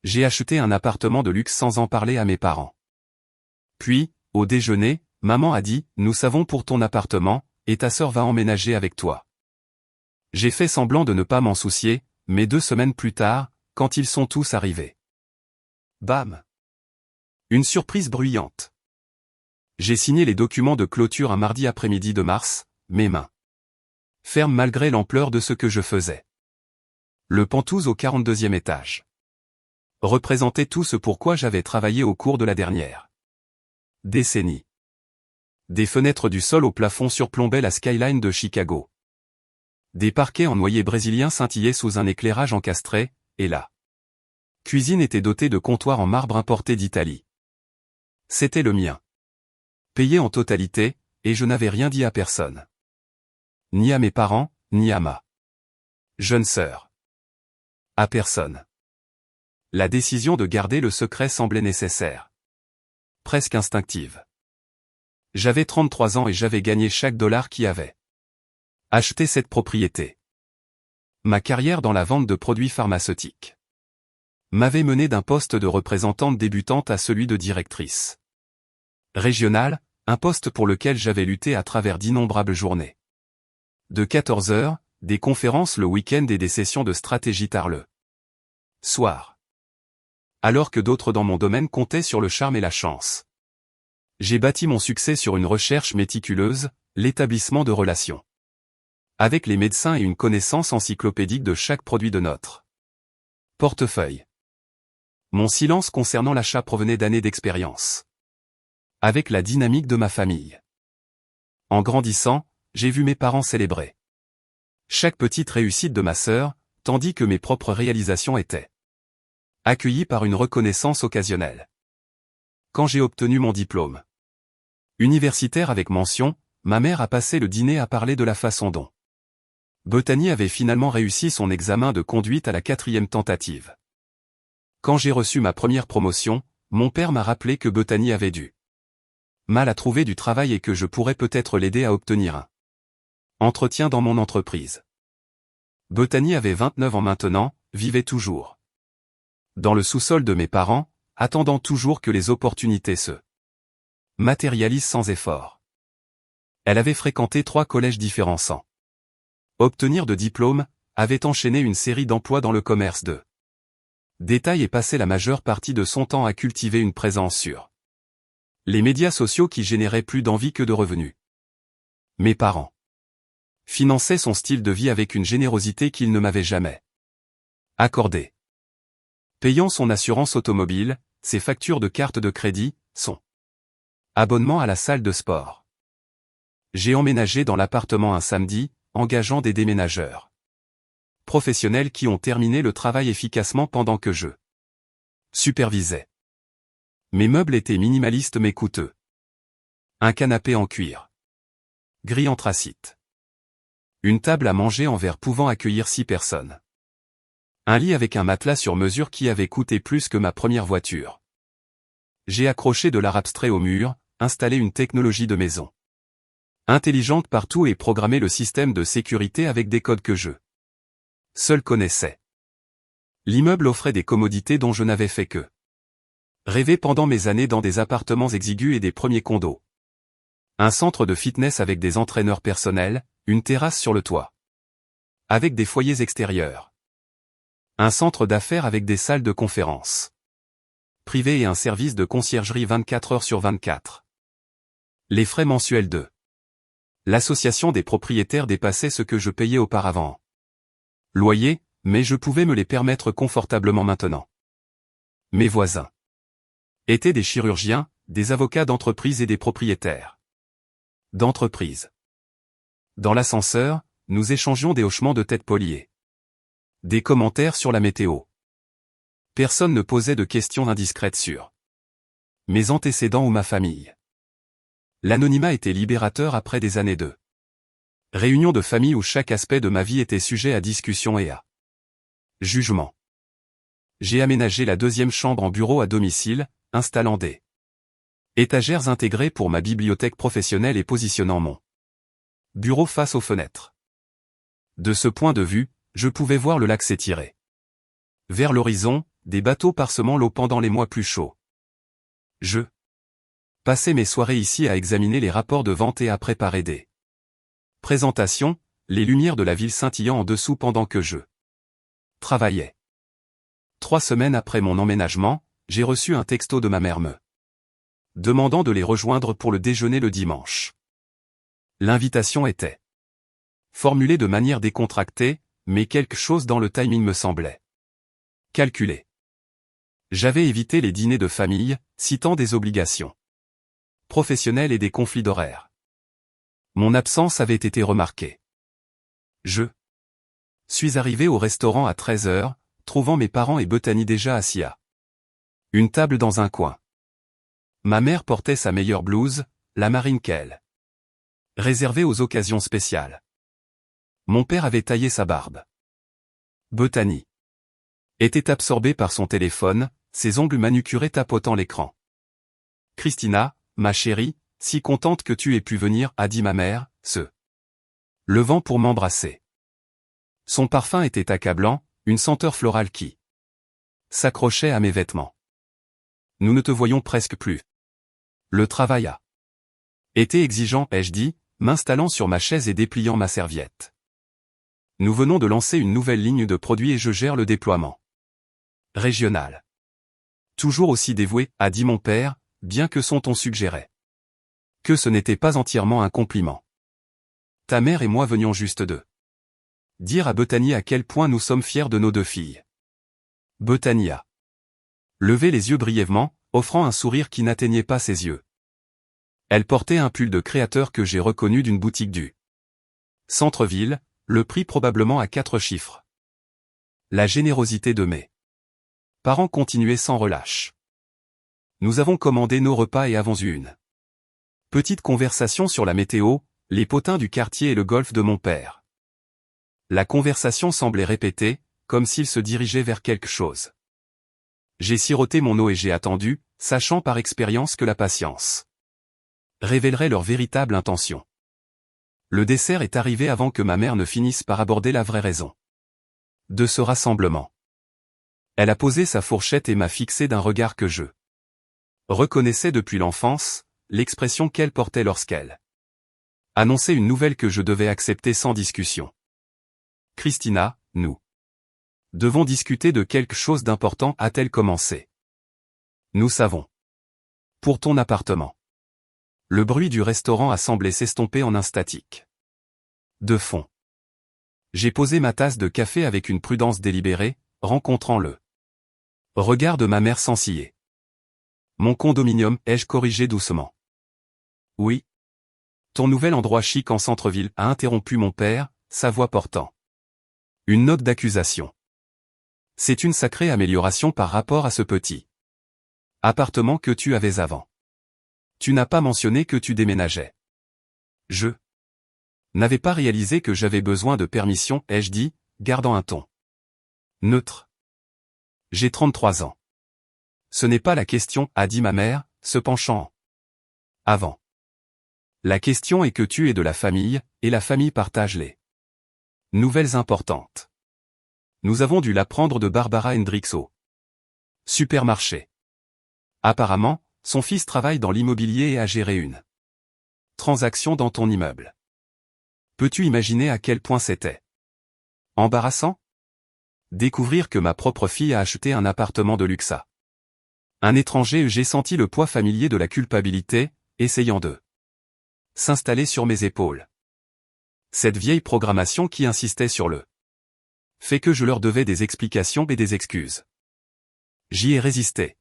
J'ai acheté un appartement de luxe sans en parler à mes parents. Puis, au déjeuner, maman a dit « Nous savons pour ton appartement, et ta sœur va emménager avec toi. » J'ai fait semblant de ne pas m'en soucier, mais 2 semaines plus tard, quand ils sont tous arrivés. Bam! Une surprise bruyante. J'ai signé les documents de clôture un mardi après-midi de mars, mes mains fermes malgré l'ampleur de ce que je faisais. Le Penthouse au 42e étage représentait tout ce pourquoi j'avais travaillé au cours de la dernière décennie. Des fenêtres du sol au plafond surplombaient la skyline de Chicago. Des parquets en noyer brésilien scintillaient sous un éclairage encastré, et la cuisine était dotée de comptoirs en marbre importés d'Italie. C'était le mien. Payé en totalité, et je n'avais rien dit à personne. Ni à mes parents, ni à ma jeune sœur. À personne. La décision de garder le secret semblait nécessaire. Presque instinctive. J'avais 33 ans et j'avais gagné chaque dollar qui avait acheté cette propriété. Ma carrière dans la vente de produits pharmaceutiques m'avait mené d'un poste de représentante débutante à celui de directrice régionale, un poste pour lequel j'avais lutté à travers d'innombrables journées. De 14 heures, des conférences le week-end et des sessions de stratégie tard le soir. Alors que d'autres dans mon domaine comptaient sur le charme et la chance. J'ai bâti mon succès sur une recherche méticuleuse, l'établissement de relations avec les médecins et une connaissance encyclopédique de chaque produit de notre portefeuille. Mon silence concernant l'achat provenait d'années d'expérience avec la dynamique de ma famille. En grandissant, j'ai vu mes parents célébrer chaque petite réussite de ma sœur, tandis que mes propres réalisations étaient accueillies par une reconnaissance occasionnelle. Quand j'ai obtenu mon diplôme universitaire avec mention, ma mère a passé le dîner à parler de la façon dont Bethany avait finalement réussi son examen de conduite à la 4e tentative. Quand j'ai reçu ma première promotion, mon père m'a rappelé que Bethany avait du mal à trouver du travail et que je pourrais peut-être l'aider à obtenir un entretien dans mon entreprise. Bethany avait 29 ans maintenant, vivait toujours dans le sous-sol de mes parents, attendant toujours que les opportunités se matérialisent sans effort. Elle avait fréquenté 3 collèges différents sans obtenir de diplôme, avait enchaîné une série d'emplois dans le commerce de détail et passé la majeure partie de son temps à cultiver une présence sur les médias sociaux qui généraient plus d'envie que de revenus. Mes parents finançaient son style de vie avec une générosité qu'ils ne m'avaient jamais accordée. Payant son assurance automobile, ses factures de carte de crédit, son abonnement à la salle de sport. J'ai emménagé dans l'appartement un samedi, engageant des déménageurs professionnels qui ont terminé le travail efficacement pendant que je supervisais. Mes meubles étaient minimalistes mais coûteux. Un canapé en cuir gris anthracite. Une table à manger en verre pouvant accueillir 6 personnes. Un lit avec un matelas sur mesure qui avait coûté plus que ma première voiture. J'ai accroché de l'art abstrait au mur, installé une technologie de maison intelligente partout et programmé le système de sécurité avec des codes que je seul connaissais. L'immeuble offrait des commodités dont je n'avais fait que rêver pendant mes années dans des appartements exigus et des premiers condos. Un centre de fitness avec des entraîneurs personnels, une terrasse sur le toit avec des foyers extérieurs. Un centre d'affaires avec des salles de conférences privées et un service de conciergerie 24 heures sur 24. Les frais mensuels de l'association des propriétaires dépassaient ce que je payais auparavant. Loyer, mais je pouvais me les permettre confortablement maintenant. Mes voisins étaient des chirurgiens, des avocats d'entreprise et des propriétaires d'entreprise. Dans l'ascenseur, nous échangions des hochements de tête poliés. Des commentaires sur la météo. Personne ne posait de questions indiscrètes sur mes antécédents ou ma famille. L'anonymat était libérateur après des années de réunions de famille où chaque aspect de ma vie était sujet à discussion et à jugement. J'ai aménagé la 2e chambre en bureau à domicile, installant des étagères intégrées pour ma bibliothèque professionnelle et positionnant mon bureau face aux fenêtres. De ce point de vue, je pouvais voir le lac s'étirer vers l'horizon, des bateaux parsemant l'eau pendant les mois plus chauds. Je passais mes soirées ici à examiner les rapports de vente et à préparer des présentations, les lumières de la ville scintillant en dessous pendant que je travaillais. 3 semaines après mon emménagement, j'ai reçu un texto de ma mère me demandant de les rejoindre pour le déjeuner le dimanche. L'invitation était formulée de manière décontractée, mais quelque chose dans le timing me semblait calculé. J'avais évité les dîners de famille, citant des obligations professionnelles et des conflits d'horaires. Mon absence avait été remarquée. Je suis arrivé au restaurant à 13 heures, trouvant mes parents et Bethany déjà assis à une table dans un coin. Ma mère portait sa meilleure blouse, la marine qu'elle réservée aux occasions spéciales. Mon père avait taillé sa barbe. Bethany était absorbée par son téléphone, ses ongles manucurés tapotant l'écran. « Christina, ma chérie, si contente que tu aies pu venir, a dit ma mère, se levant pour m'embrasser. Son parfum était accablant, une senteur florale qui s'accrochait à mes vêtements. Nous ne te voyons presque plus. Le travail a été exigeant, ai-je dit, m'installant sur ma chaise et dépliant ma serviette. Nous venons de lancer une nouvelle ligne de produits et je gère le déploiement régional. Toujours aussi dévoué, a dit mon père, bien que son ton suggérait que ce n'était pas entièrement un compliment. Ta mère et moi venions juste de dire à Bethany à quel point nous sommes fiers de nos 2 filles. Bethany a levé les yeux brièvement, offrant un sourire qui n'atteignait pas ses yeux. Elle portait un pull de créateur que j'ai reconnu d'une boutique du centre-ville, le prix probablement à 4 chiffres. La générosité de mes parents continuait sans relâche. Nous avons commandé nos repas et avons eu une petite conversation sur la météo, les potins du quartier et le golf de mon père. La conversation semblait répétée, comme s'il se dirigeait vers quelque chose. J'ai siroté mon eau et j'ai attendu, sachant par expérience que la patience révélerait leur véritable intention. Le dessert est arrivé avant que ma mère ne finisse par aborder la vraie raison de ce rassemblement. Elle a posé sa fourchette et m'a fixé d'un regard que je reconnaissais depuis l'enfance, l'expression qu'elle portait lorsqu'elle annonçait une nouvelle que je devais accepter sans discussion. Christina, nous devons discuter de quelque chose d'important, a-t-elle commencé. Nous savons. Pour ton appartement. Le bruit du restaurant a semblé s'estomper en un statique de fond. J'ai posé ma tasse de café avec une prudence délibérée, rencontrant le regard de ma mère sans ciller. Mon condominium, ai-je corrigé doucement. Oui. Ton nouvel endroit chic en centre-ville, a interrompu mon père, sa voix portant une note d'accusation. C'est une sacrée amélioration par rapport à ce petit appartement que tu avais avant. Tu n'as pas mentionné que tu déménageais. Je n'avais pas réalisé que j'avais besoin de permission, ai-je dit, gardant un ton neutre. J'ai 33 ans. Ce n'est pas la question, a dit ma mère, se penchant avant. La question est que tu es de la famille, et la famille partage les nouvelles importantes. Nous avons dû l'apprendre de Barbara Hendricks au supermarché. Apparemment, son fils travaille dans l'immobilier et a géré une transaction dans ton immeuble. Peux-tu imaginer à quel point c'était embarrassant? Découvrir que ma propre fille a acheté un appartement de luxe à un étranger. J'ai senti le poids familier de la culpabilité, essayant de s'installer sur mes épaules. Cette vieille programmation qui insistait sur le fait que je leur devais des explications et des excuses. J'y ai résisté.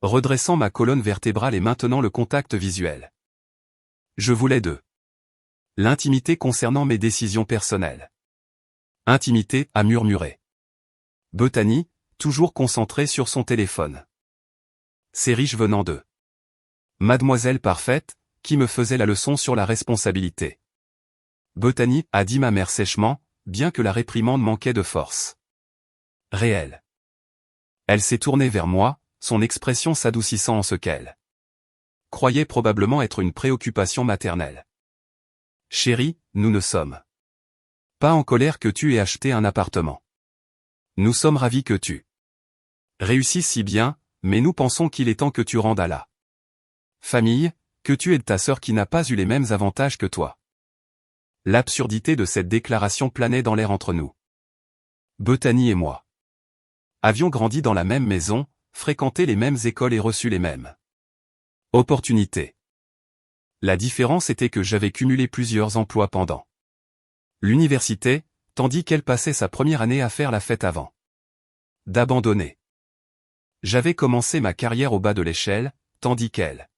Redressant ma colonne vertébrale et maintenant le contact visuel. Je voulais de l'intimité concernant mes décisions personnelles. Intimité, a murmuré Bethany, toujours concentrée sur son téléphone. C'est riche venant de Mademoiselle Parfaite, qui me faisait la leçon sur la responsabilité. Bethany, a dit ma mère sèchement, bien que la réprimande manquait de force réelle. Elle s'est tournée vers moi, son expression s'adoucissant en ce qu'elle croyait probablement être une préoccupation maternelle. Chérie, nous ne sommes pas en colère que tu aies acheté un appartement. Nous sommes ravis que tu réussissent si bien, mais nous pensons qu'il est temps que tu rendes à la famille, que tu aides ta sœur qui n'a pas eu les mêmes avantages que toi. L'absurdité de cette déclaration planait dans l'air entre nous. Bethany et moi avions grandi dans la même maison, fréquenté les mêmes écoles et reçu les mêmes opportunités. La différence était que j'avais cumulé plusieurs emplois pendant l'université, tandis qu'elle passait sa première année à faire la fête avant d'abandonner. J'avais commencé ma carrière au bas de l'échelle, tandis qu'elle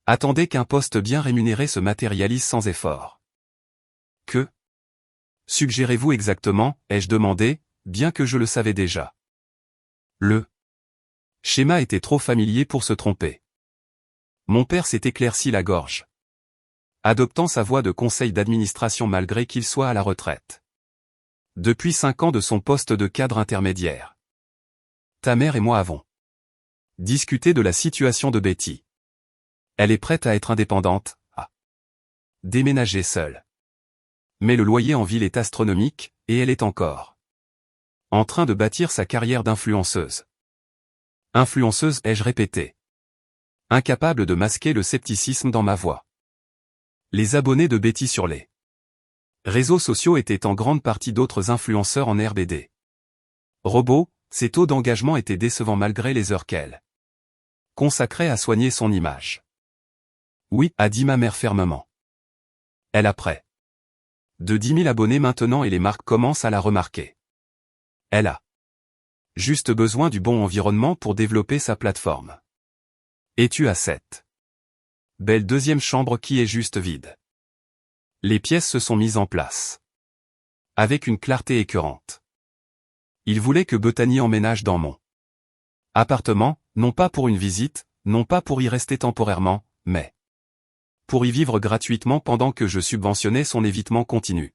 attendait qu'un poste bien rémunéré se matérialise sans effort. Que suggérez-vous exactement, ai-je demandé, bien que je le savais déjà. Le schéma était trop familier pour se tromper. Mon père s'est éclairci la gorge, adoptant sa voix de conseil d'administration malgré qu'il soit à la retraite depuis 5 ans de son poste de cadre intermédiaire. Ta mère et moi avons discuté de la situation de Betty. Elle est prête à être indépendante, à déménager seule. Mais le loyer en ville est astronomique, et elle est encore en train de bâtir sa carrière d'influenceuse. Influenceuse, ai-je répété, incapable de masquer le scepticisme dans ma voix. Les abonnés de Betty sur les réseaux sociaux étaient en grande partie d'autres influenceurs en RBD. Robot, ses taux d'engagement étaient décevants malgré les heures qu'elle consacrait à soigner son image. Oui, a dit ma mère fermement. Elle a près de 10 000 abonnés maintenant et les marques commencent à la remarquer. Elle a juste besoin du bon environnement pour développer sa plateforme. Et tu as cette belle deuxième chambre qui est juste vide. Les pièces se sont mises en place avec une clarté écœurante. Il voulait que Bethany emménage dans mon appartement, non pas pour une visite, non pas pour y rester temporairement, mais pour y vivre gratuitement pendant que je subventionnais son évitement continu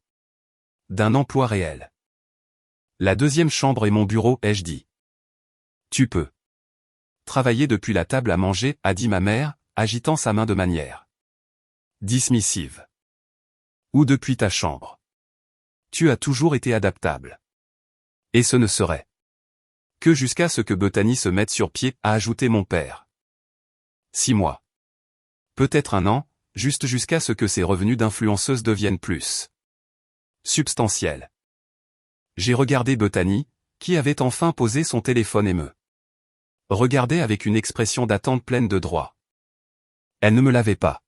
d'un emploi réel. La deuxième chambre est mon bureau, ai-je dit. Tu peux travailler depuis la table à manger, a dit ma mère, agitant sa main de manière dismissive. Ou depuis ta chambre. Tu as toujours été adaptable. Et ce ne serait que jusqu'à ce que Bethany se mette sur pied, a ajouté mon père. 6 mois. Peut-être 1 an, juste jusqu'à ce que ses revenus d'influenceuse deviennent plus substantiels. J'ai regardé Bethany, qui avait enfin posé son téléphone et me regardait avec une expression d'attente pleine de droit. Elle ne me l'avait pas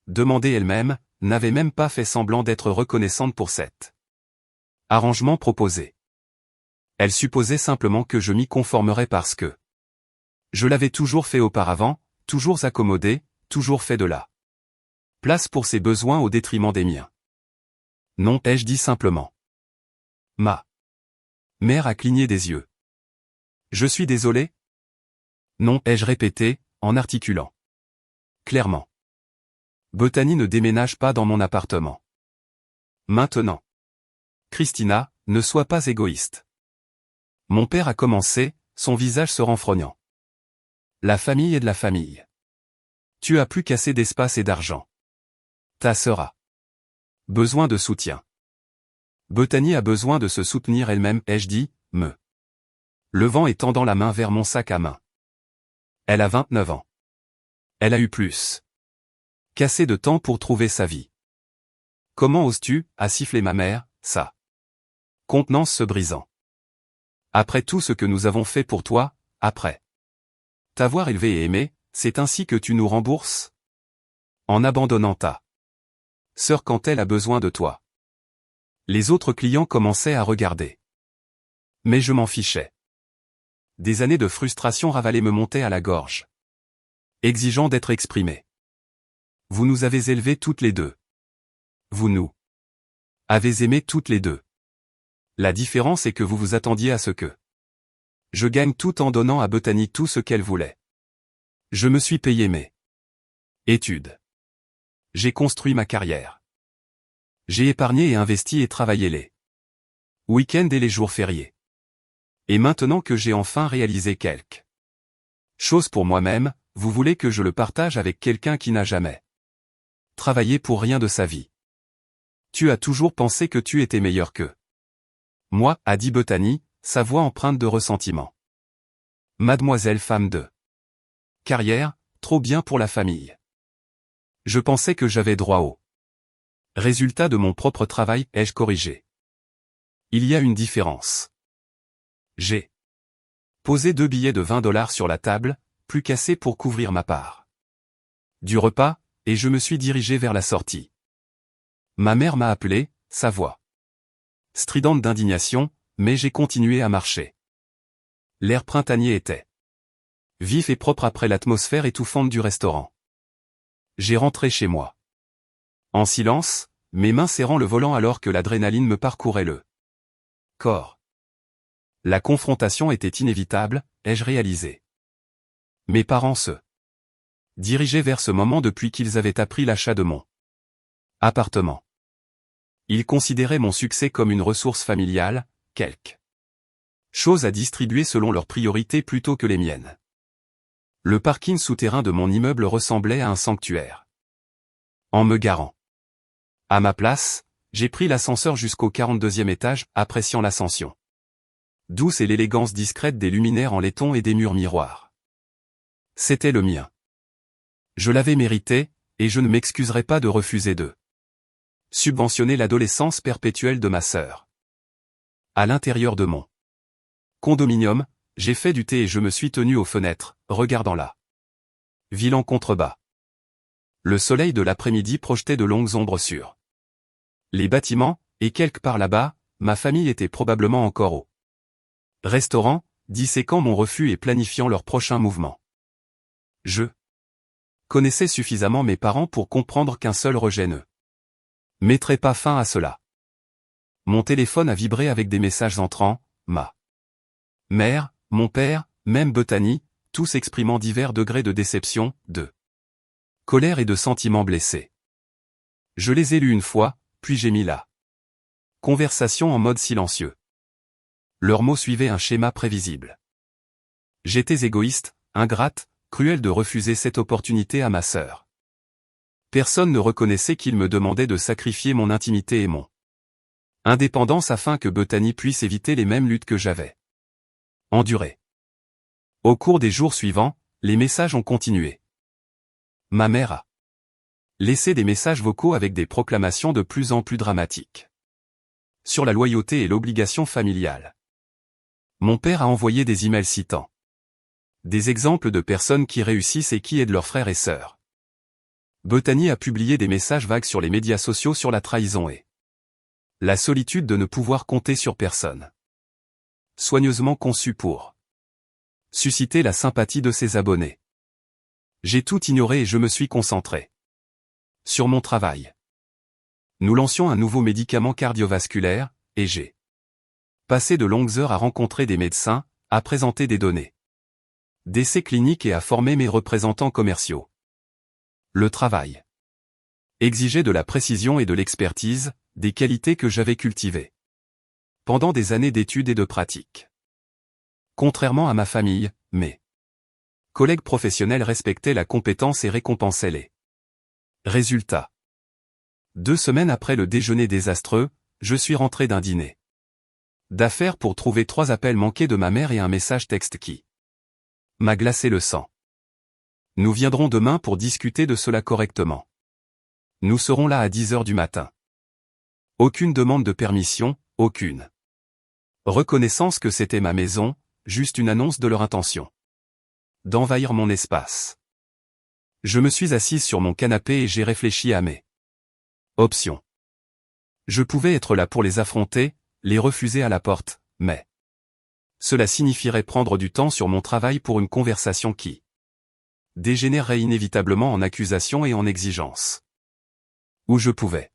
demandé elle-même, n'avait même pas fait semblant d'être reconnaissante pour cet arrangement proposé. Elle supposait simplement que je m'y conformerais parce que je l'avais toujours fait auparavant, toujours accommodé, toujours fait de la place pour ses besoins au détriment des miens. Non, ai-je dit simplement. Ma mère a cligné des yeux. Je suis désolé? Non, ai-je répété, en articulant clairement. Bethany ne déménage pas dans mon appartement. Maintenant. Christina, ne sois pas égoïste. Mon père a commencé, son visage se renfrognant. La famille est de la famille. Tu as plus qu'assez d'espace et d'argent. Ta sœur a besoin de soutien. Bethany a besoin de se soutenir elle-même, ai-je dit, me levant et tendant la main vers mon sac à main. Elle a 29 ans. Elle a eu plus qu'assez de temps pour trouver sa vie. Comment oses-tu, a sifflé ma mère, sa contenance se brisant. Après tout ce que nous avons fait pour toi, après t'avoir élevé et aimé, c'est ainsi que tu nous rembourses? En abandonnant ta sœur quand elle a besoin de toi. Les autres clients commençaient à regarder. Mais je m'en fichais. Des années de frustration ravalée me montaient à la gorge, exigeant d'être exprimées. Vous nous avez élevés toutes les deux. Vous nous avez aimés toutes les deux. La différence est que vous vous attendiez à ce que je gagne tout en donnant à Bethany tout ce qu'elle voulait. Je me suis payé mes études. J'ai construit ma carrière. J'ai épargné et investi et travaillé les week-ends et les jours fériés. Et maintenant que j'ai enfin réalisé quelque chose pour moi-même, vous voulez que je le partage avec quelqu'un qui n'a jamais travaillé pour rien de sa vie. Tu as toujours pensé que tu étais meilleur que moi, a dit Bethany, sa voix empreinte de ressentiment. Mademoiselle femme de carrière, trop bien pour la famille. Je pensais que j'avais droit au résultat de mon propre travail, ai-je corrigé. Il y a une différence. J'ai posé 2 billets de $20 sur la table, plus qu'assez pour couvrir ma part du repas, et je me suis dirigé vers la sortie. Ma mère m'a appelé, sa voix stridente d'indignation, mais j'ai continué à marcher. L'air printanier était vif et propre après l'atmosphère étouffante du restaurant. J'ai rentré chez moi. En silence, mes mains serrant le volant alors que l'adrénaline me parcourait le corps. La confrontation était inévitable, ai-je réalisé. Mes parents se dirigeaient vers ce moment depuis qu'ils avaient appris l'achat de mon appartement. Ils considéraient mon succès comme une ressource familiale, quelque chose à distribuer selon leurs priorités plutôt que les miennes. Le parking souterrain de mon immeuble ressemblait à un sanctuaire. En me garant à ma place, j'ai pris l'ascenseur jusqu'au 42e étage, appréciant l'ascension douce et l'élégance discrète des luminaires en laiton et des murs miroirs. C'était le mien. Je l'avais mérité, et je ne m'excuserais pas de refuser de subventionner l'adolescence perpétuelle de ma sœur. À l'intérieur de mon condominium, j'ai fait du thé et je me suis tenu aux fenêtres, regardant la ville en contrebas. Le soleil de l'après-midi projetait de longues ombres sur les bâtiments, et quelque part là-bas, ma famille était probablement encore au restaurant, disséquant mon refus et planifiant leur prochain mouvement. Je connaissais suffisamment mes parents pour comprendre qu'un seul rejet ne mettrait pas fin à cela. Mon téléphone a vibré avec des messages entrants, ma mère, mon père, même Bethany, tous exprimant divers degrés de déception, de colère et de sentiments blessés. Je les ai lus une fois, puis j'ai mis la conversation en mode silencieux. Leurs mots suivaient un schéma prévisible. J'étais égoïste, ingrate, cruelle de refuser cette opportunité à ma sœur. Personne ne reconnaissait qu'il me demandait de sacrifier mon intimité et mon indépendance afin que Bethany puisse éviter les mêmes luttes que j'avais endurées. Au cours des jours suivants, les messages ont continué. Ma mère a laissé des messages vocaux avec des proclamations de plus en plus dramatiques sur la loyauté et l'obligation familiale. Mon père a envoyé des emails citant des exemples de personnes qui réussissent et qui aident leurs frères et sœurs. Bethany a publié des messages vagues sur les médias sociaux sur la trahison et la solitude de ne pouvoir compter sur personne. Soigneusement conçu pour susciter la sympathie de ses abonnés. J'ai tout ignoré et je me suis concentré sur mon travail. Nous lancions un nouveau médicament cardiovasculaire, et j'ai passé de longues heures à rencontrer des médecins, à présenter des données d'essais cliniques et à former mes représentants commerciaux. Le travail exigeait de la précision et de l'expertise, des qualités que j'avais cultivées pendant des années d'études et de pratique. Contrairement à ma famille, mes collègues professionnels respectaient la compétence et récompensaient les résultats. 2 semaines après le déjeuner désastreux, je suis rentré d'un dîner d'affaires pour trouver 3 appels manqués de ma mère et un message texte qui m'a glacé le sang. Nous viendrons demain pour discuter de cela correctement. Nous serons là à 10 heures du matin. Aucune demande de permission, aucune reconnaissance que c'était ma maison, juste une annonce de leur intention d'envahir mon espace. Je me suis assise sur mon canapé et j'ai réfléchi à mes options. Je pouvais être là pour les affronter, les refuser à la porte, mais cela signifierait prendre du temps sur mon travail pour une conversation qui dégénérerait inévitablement en accusation et en exigence. Ou je pouvais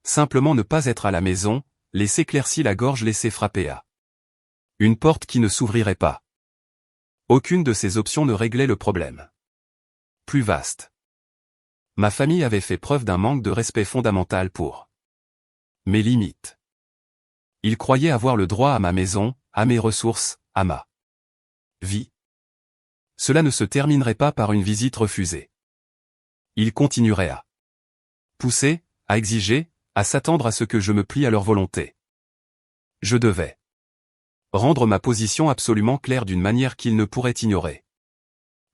simplement ne pas être à la maison, laisser éclairci la gorge, laisser frapper à une porte qui ne s'ouvrirait pas. Aucune de ces options ne réglait le problème plus vaste. Ma famille avait fait preuve d'un manque de respect fondamental pour mes limites. Ils croyaient avoir le droit à ma maison, à mes ressources, à ma vie. Cela ne se terminerait pas par une visite refusée. Ils continueraient à pousser, à exiger, à s'attendre à ce que je me plie à leur volonté. Je devais Rendre ma position absolument claire d'une manière qu'il ne pourrait ignorer.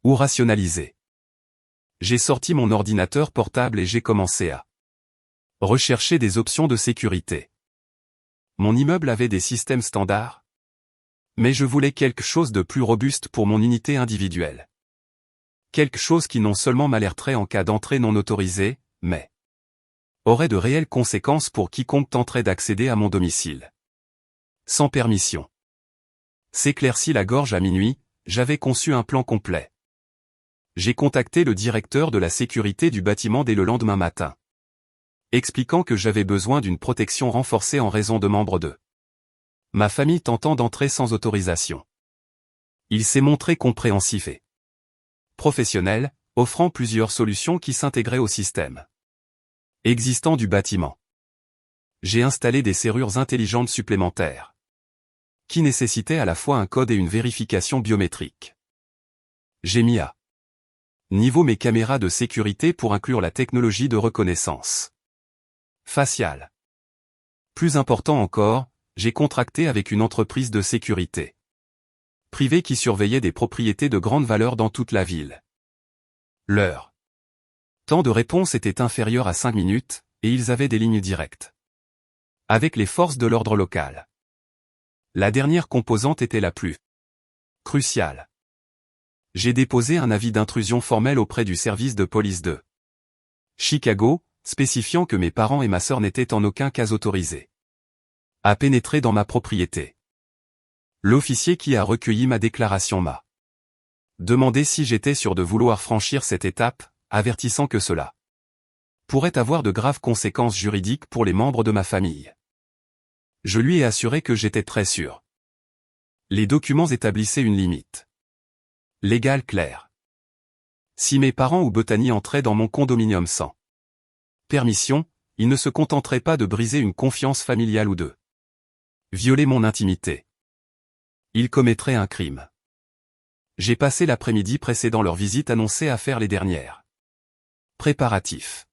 Ou rationaliser. J'ai sorti mon ordinateur portable et j'ai commencé à rechercher des options de sécurité. Mon immeuble avait des systèmes standards. Mais je voulais quelque chose de plus robuste pour mon unité individuelle. Quelque chose qui non seulement m'alerterait en cas d'entrée non autorisée, mais aurait de réelles conséquences pour quiconque tenterait d'accéder à mon domicile. Sans permission. S'éclaircit la gorge à minuit, j'avais conçu un plan complet. J'ai contacté le directeur de la sécurité du bâtiment dès le lendemain matin, expliquant que j'avais besoin d'une protection renforcée en raison de membres de ma famille tentant d'entrer sans autorisation. Il s'est montré compréhensif et professionnel, offrant plusieurs solutions qui s'intégraient au système existant du bâtiment. J'ai installé des serrures intelligentes supplémentaires, qui nécessitaient à la fois un code et une vérification biométrique. J'ai mis à niveau mes caméras de sécurité pour inclure la technologie de reconnaissance faciale. Plus important encore, j'ai contracté avec une entreprise de sécurité privée qui surveillait des propriétés de grande valeur dans toute la ville. Leur temps de réponse était inférieur à 5 minutes, et ils avaient des lignes directes avec les forces de l'ordre local. La dernière composante était la plus cruciale. J'ai déposé un avis d'intrusion formel auprès du service de police de Chicago, spécifiant que mes parents et ma sœur n'étaient en aucun cas autorisés à pénétrer dans ma propriété. L'officier qui a recueilli ma déclaration m'a demandé si j'étais sûr de vouloir franchir cette étape, avertissant que cela pourrait avoir de graves conséquences juridiques pour les membres de ma famille. Je lui ai assuré que j'étais très sûr. Les documents établissaient une limite légale claire. Si mes parents ou Bethany entraient dans mon condominium sans permission, ils ne se contenteraient pas de briser une confiance familiale ou de violer mon intimité. Ils commettraient un crime. J'ai passé l'après-midi précédant leur visite annoncée à faire les dernières préparatifs.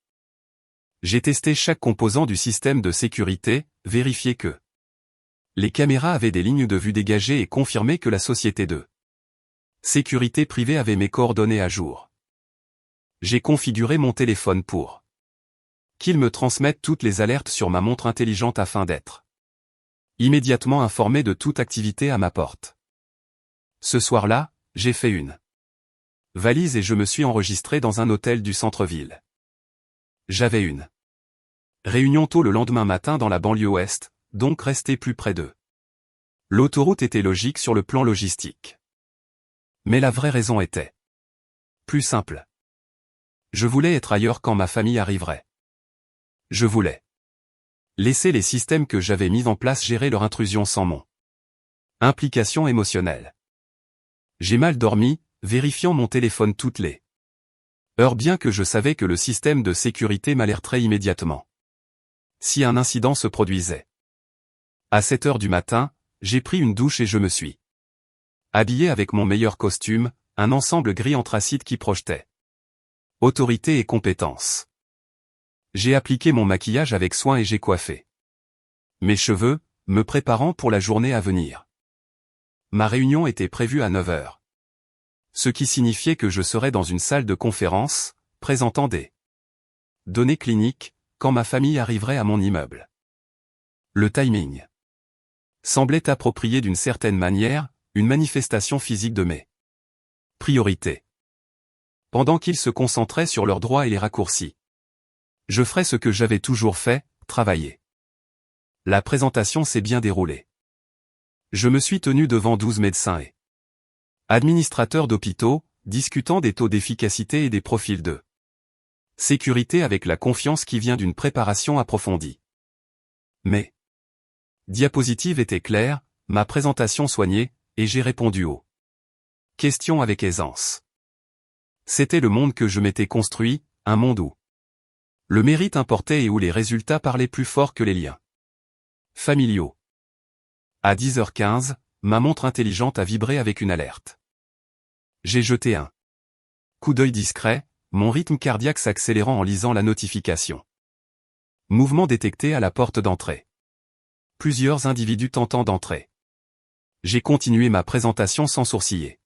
J'ai testé chaque composant du système de sécurité, vérifié que les caméras avaient des lignes de vue dégagées et confirmé que la société de sécurité privée avait mes coordonnées à jour. J'ai configuré mon téléphone pour qu'il me transmette toutes les alertes sur ma montre intelligente afin d'être immédiatement informé de toute activité à ma porte. Ce soir-là, j'ai fait une valise et je me suis enregistré dans un hôtel du centre-ville. J'avais une réunion tôt le lendemain matin dans la banlieue ouest, donc resté plus près d'eux. L'autoroute était logique sur le plan logistique. Mais la vraie raison était plus simple. Je voulais être ailleurs quand ma famille arriverait. Je voulais laisser les systèmes que j'avais mis en place gérer leur intrusion sans mon implication émotionnelle. J'ai mal dormi, vérifiant mon téléphone toutes les heures bien que je savais que le système de sécurité m'alerterait immédiatement si un incident se produisait. À 7 heures du matin, j'ai pris une douche et je me suis habillé avec mon meilleur costume, un ensemble gris anthracite qui projetait autorité et compétence. J'ai appliqué mon maquillage avec soin et j'ai coiffé mes cheveux, me préparant pour la journée à venir. Ma réunion était prévue à 9 heures. Ce qui signifiait que je serais dans une salle de conférence, présentant des données cliniques, quand ma famille arriverait à mon immeuble. Le timing semblait approprié d'une certaine manière, une manifestation physique de mes priorités. Pendant qu'ils se concentraient sur leurs droits et les raccourcis, je ferais ce que j'avais toujours fait, travailler. La présentation s'est bien déroulée. Je me suis tenu devant 12 médecins et administrateurs d'hôpitaux, discutant des taux d'efficacité et des profils de sécurité avec la confiance qui vient d'une préparation approfondie. Mes diapositives étaient claires, ma présentation soignée, et j'ai répondu aux questions avec aisance. C'était le monde que je m'étais construit, un monde où le mérite importait et où les résultats parlaient plus fort que les liens familiaux. À 10h15, ma montre intelligente a vibré avec une alerte. J'ai jeté un coup d'œil discret, mon rythme cardiaque s'accélérant en lisant la notification. Mouvement détecté à la porte d'entrée. Plusieurs individus tentant d'entrer. J'ai continué ma présentation sans sourciller.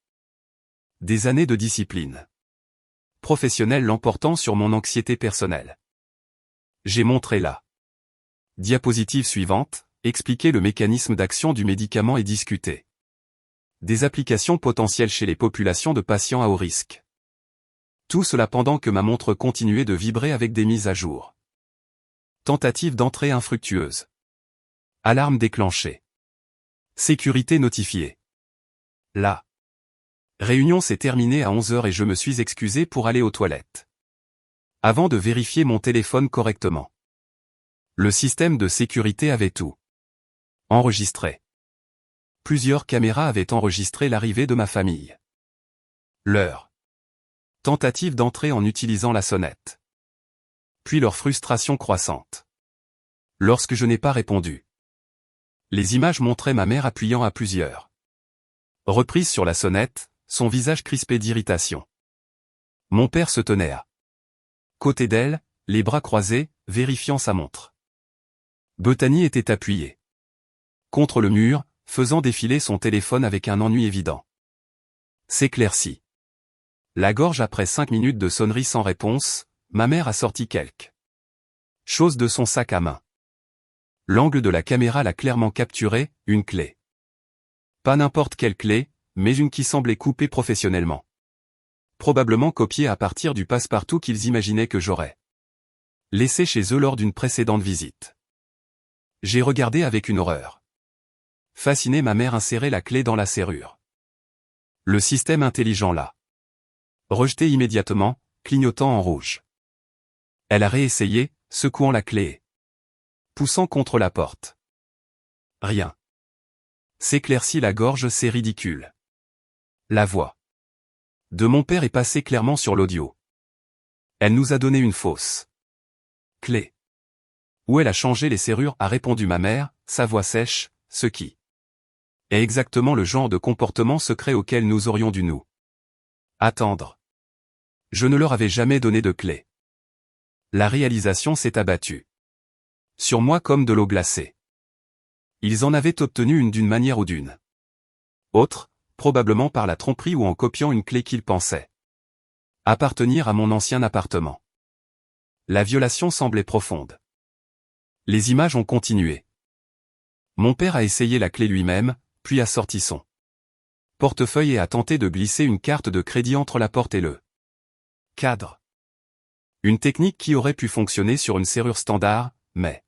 Des années de discipline professionnelle l'emportant sur mon anxiété personnelle. J'ai montré la diapositive suivante, expliqué le mécanisme d'action du médicament et discuté des applications potentielles chez les populations de patients à haut risque. Tout cela pendant que ma montre continuait de vibrer avec des mises à jour. Tentative d'entrée infructueuse. Alarme déclenchée. Sécurité notifiée. La réunion s'est terminée à 11 h et je me suis excusé pour aller aux toilettes. Avant de vérifier mon téléphone correctement. Le système de sécurité avait tout enregistré. Plusieurs caméras avaient enregistré l'arrivée de ma famille. Leur tentative d'entrer en utilisant la sonnette. Puis leur frustration croissante. Lorsque je n'ai pas répondu. Les images montraient ma mère appuyant à plusieurs reprises sur la sonnette, son visage crispé d'irritation. Mon père se tenait à côté d'elle, les bras croisés, vérifiant sa montre. Bethany était appuyée contre le mur, faisant défiler son téléphone avec un ennui évident. S'éclaircit la gorge après 5 minutes de sonnerie sans réponse, ma mère a sorti quelque chose de son sac à main. L'angle de la caméra l'a clairement capturé, une clé. Pas n'importe quelle clé, mais une qui semblait coupée professionnellement. Probablement copiée à partir du passe-partout qu'ils imaginaient que j'aurais laissé chez eux lors d'une précédente visite. J'ai regardé avec une horreur. Fasciné, ma mère insérait la clé dans la serrure. Le système intelligent l'a rejeté immédiatement, clignotant en rouge. Elle a réessayé, secouant la clé et poussant contre la porte. Rien. S'éclaircit la gorge, c'est ridicule. La voix de mon père est passée clairement sur l'audio. Elle nous a donné une fausse clé. Où elle a changé les serrures, a répondu ma mère, sa voix sèche, ce qui est exactement le genre de comportement secret auquel nous aurions dû nous attendre. Je ne leur avais jamais donné de clé. La réalisation s'est abattue sur moi comme de l'eau glacée. Ils en avaient obtenu une d'une manière ou d'une autre, probablement par la tromperie ou en copiant une clé qu'ils pensaient appartenir à mon ancien appartement. La violation semblait profonde. Les images ont continué. Mon père a essayé la clé lui-même, puis a sorti son portefeuille et a tenté de glisser une carte de crédit entre la porte et le cadre. Une technique qui aurait pu fonctionner sur une serrure standard, mais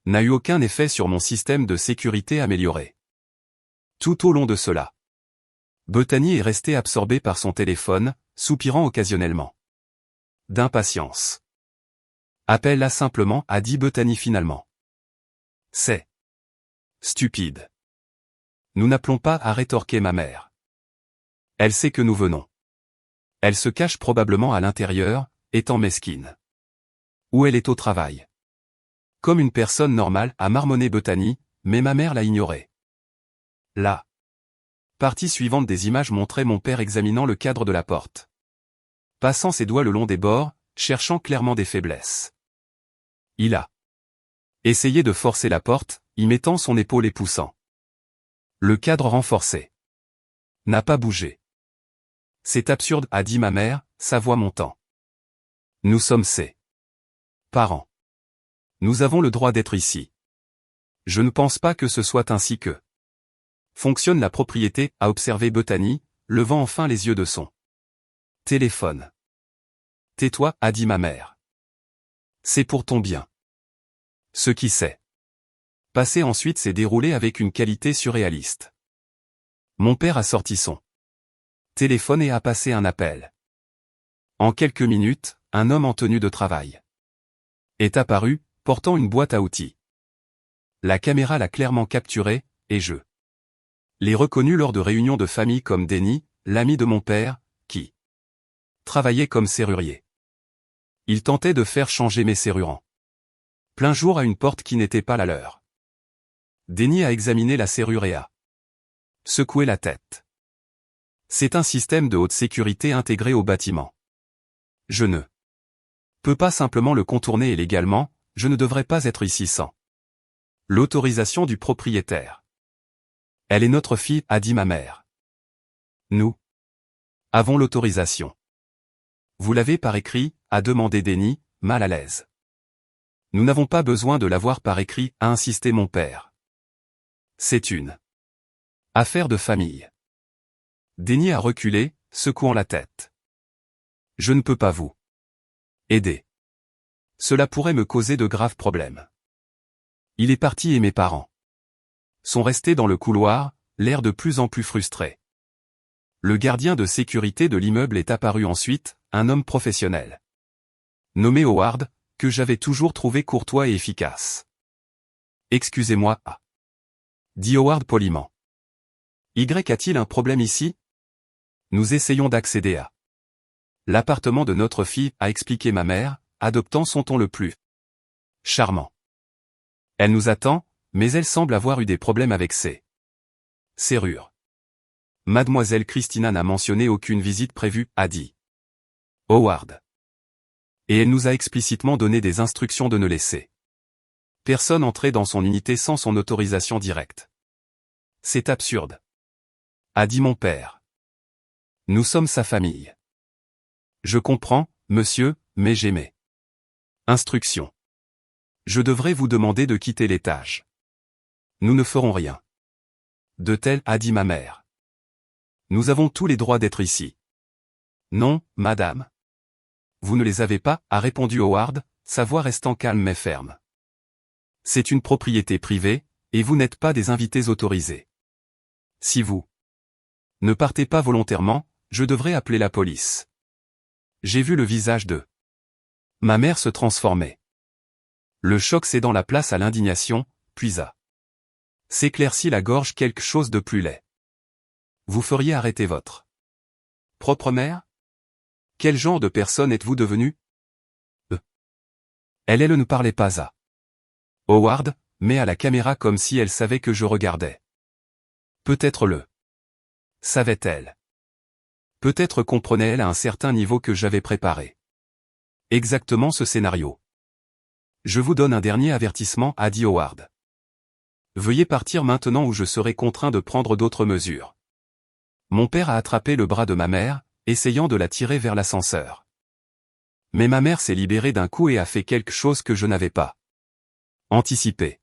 n'a eu aucun effet sur mon système de sécurité amélioré. Tout au long de cela, Bethany est restée absorbée par son téléphone, soupirant occasionnellement d'impatience. Appelle-la simplement, a dit Bethany finalement. C'est stupide. Nous n'appelons pas, a rétorqué ma mère. Elle sait que nous venons. Elle se cache probablement à l'intérieur, étant mesquine. Ou elle est au travail. Comme une personne normale, a marmonné Bethany, mais ma mère l'a ignoré. La partie suivante des images montrait mon père examinant le cadre de la porte. Passant ses doigts le long des bords, cherchant clairement des faiblesses. Il a essayé de forcer la porte, y mettant son épaule et poussant. Le cadre renforcé n'a pas bougé. C'est absurde, a dit ma mère, sa voix montant. Nous sommes ses parents. Nous avons le droit d'être ici. Je ne pense pas que ce soit ainsi que fonctionne la propriété, a observé Bethany, levant enfin les yeux de son téléphone. Tais-toi, a dit ma mère. C'est pour ton bien. Ce qui s'est passé ensuite s'est déroulé avec une qualité surréaliste. Mon père a sorti son téléphone et a passé un appel. En quelques minutes, un homme en tenue de travail est apparu, portant une boîte à outils. La caméra l'a clairement capturé, et je l'ai reconnu lors de réunions de famille comme Denny, l'ami de mon père, qui travaillait comme serrurier. Il tentait de faire changer mes serrures en plein jour à une porte qui n'était pas la leur. Denny a examiné la serrure et a secoué la tête. C'est un système de haute sécurité intégré au bâtiment. Je ne peux pas simplement le contourner et légalement, je ne devrais pas être ici sans l'autorisation du propriétaire. Elle est notre fille, a dit ma mère. Nous avons l'autorisation. Vous l'avez par écrit, a demandé Denny, mal à l'aise. Nous n'avons pas besoin de l'avoir par écrit, a insisté mon père. C'est une affaire de famille. Denny a reculé, secouant la tête. Je ne peux pas vous aider. Cela pourrait me causer de graves problèmes. Il est parti et mes parents sont restés dans le couloir, l'air de plus en plus frustré. Le gardien de sécurité de l'immeuble est apparu ensuite, un homme professionnel. Nommé Howard, que j'avais toujours trouvé courtois et efficace. Excusez-moi, dit Howard poliment. Y a-t-il un problème ici? Nous essayons d'accéder à l'appartement de notre fille, a expliqué ma mère, adoptant son ton le plus charmant. Elle nous attend, mais elle semble avoir eu des problèmes avec ses serrures. Mademoiselle Christina n'a mentionné aucune visite prévue, a dit Howard. Et elle nous a explicitement donné des instructions de ne laisser personne entrer dans son unité sans son autorisation directe. C'est absurde, a dit mon père. Nous sommes sa famille. Je comprends, monsieur, mais j'ai mes instructions. Je devrais vous demander de quitter l'étage. Nous ne ferons rien de tel, a dit ma mère. Nous avons tous les droits d'être ici. Non, madame. Vous ne les avez pas, a répondu Howard, sa voix restant calme mais ferme. C'est une propriété privée, et vous n'êtes pas des invités autorisés. Si vous ne partez pas volontairement, je devrais appeler la police. J'ai vu le visage de ma mère se transformer. Le choc cédant la place à l'indignation, puis à s'éclaircit la gorge quelque chose de plus laid. Vous feriez arrêter votre propre mère? Quel genre de personne êtes-vous devenu? Elle ne parlait pas à Howard, mais à la caméra comme si elle savait que je regardais. Peut-être le savait-elle. Peut-être comprenait-elle à un certain niveau que j'avais préparé exactement ce scénario. Je vous donne un dernier avertissement, a dit Howard. Veuillez partir maintenant ou je serai contraint de prendre d'autres mesures. Mon père a attrapé le bras de ma mère, essayant de la tirer vers l'ascenseur. Mais ma mère s'est libérée d'un coup et a fait quelque chose que je n'avais pas anticipé.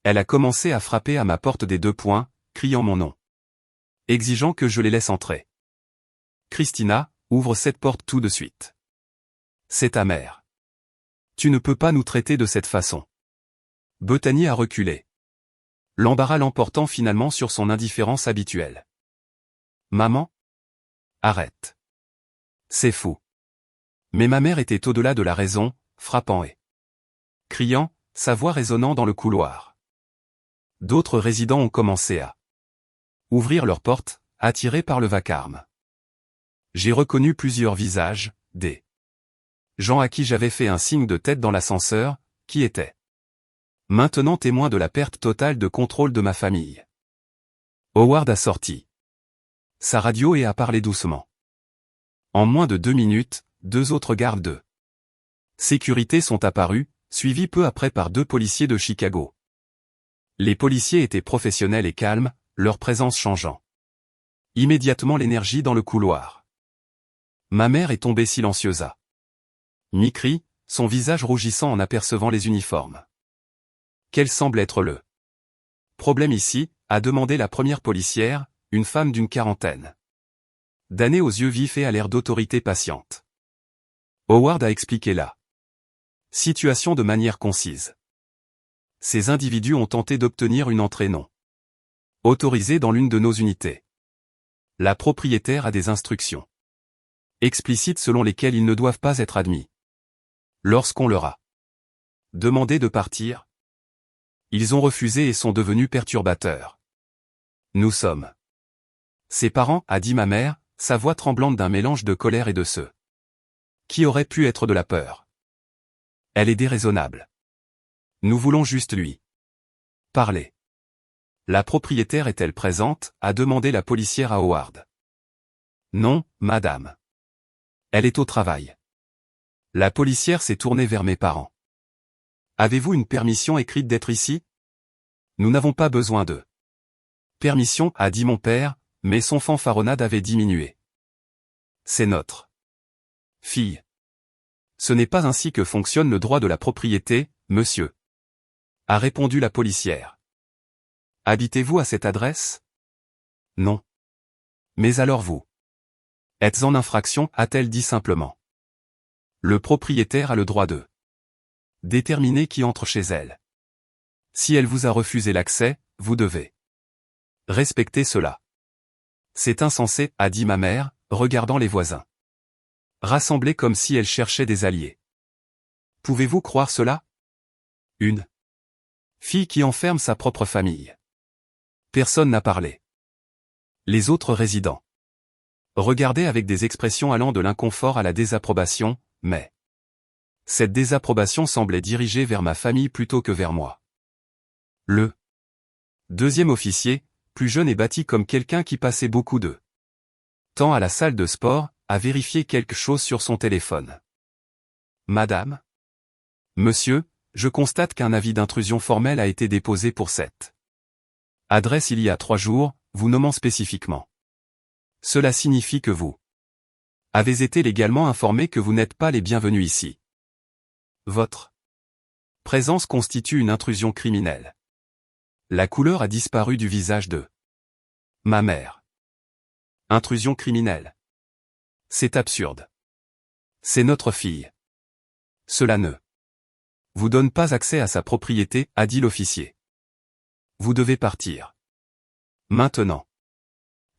Elle a commencé à frapper à ma porte des 2 poings, criant mon nom, exigeant que je les laisse entrer. Christina, ouvre cette porte tout de suite. C'est ta mère. Tu ne peux pas nous traiter de cette façon. Bethany a reculé. L'embarras l'emportant finalement sur son indifférence habituelle. Maman? Arrête. C'est fou. Mais ma mère était au-delà de la raison, frappant et criant, sa voix résonnant dans le couloir. D'autres résidents ont commencé à ouvrir leurs portes, attirés par le vacarme. J'ai reconnu plusieurs visages, des gens à qui j'avais fait un signe de tête dans l'ascenseur, qui étaient maintenant témoins de la perte totale de contrôle de ma famille. Howard a sorti sa radio et a parlé doucement. En moins de 2 minutes, 2 autres gardes de sécurité sont apparus, suivis peu après par 2 policiers de Chicago. Les policiers étaient professionnels et calmes, leur présence changeant immédiatement l'énergie dans le couloir. Ma mère est tombée silencieuse à mi-cri, son visage rougissant en apercevant les uniformes. Quel semble être le problème ici, a demandé la première policière, une femme d'une quarantaine d'années aux yeux vifs et à l'air d'autorité patiente. Howard a expliqué la situation de manière concise. Ces individus ont tenté d'obtenir une entrée non autorisée dans l'une de nos unités. La propriétaire a des instructions explicites selon lesquelles ils ne doivent pas être admis. Lorsqu'on leur a demandé de partir, ils ont refusé et sont devenus perturbateurs. Nous sommes ses parents, a dit ma mère, sa voix tremblante d'un mélange de colère et de ce qui aurait pu être de la peur. Elle est déraisonnable. Nous voulons juste lui parler. La propriétaire est-elle présente, a demandé la policière à Howard. Non, madame. Elle est au travail. La policière s'est tournée vers mes parents. Avez-vous une permission écrite d'être ici? Nous n'avons pas besoin de Permission, a dit mon père, mais son fanfaronnade avait diminué. C'est notre fille. Ce n'est pas ainsi que fonctionne le droit de la propriété, monsieur, a répondu la policière. Habitez-vous à cette adresse? Non. Mais alors vous êtes en infraction, a-t-elle dit simplement. Le propriétaire a le droit de déterminer qui entre chez elle. Si elle vous a refusé l'accès, vous devez respecter cela. C'est insensé, a dit ma mère, regardant les voisins rassemblés comme si elle cherchait des alliés. Pouvez-vous croire cela? Une fille qui enferme sa propre famille. Personne n'a parlé. Les autres résidents regardaient avec des expressions allant de l'inconfort à la désapprobation, mais cette désapprobation semblait dirigée vers ma famille plutôt que vers moi. Le deuxième officier, plus jeune et bâti comme quelqu'un qui passait beaucoup de temps à la salle de sport, a vérifié quelque chose sur son téléphone. Madame? Monsieur, je constate qu'un avis d'intrusion formel a été déposé pour cette adresse il y a 3 jours, vous nommant spécifiquement. Cela signifie que vous avez été légalement informé que vous n'êtes pas les bienvenus ici. Votre présence constitue une intrusion criminelle. La couleur a disparu du visage de ma mère. Intrusion criminelle. C'est absurde. C'est notre fille. Cela ne vous donne pas accès à sa propriété, a dit l'officier. Vous devez partir. Maintenant.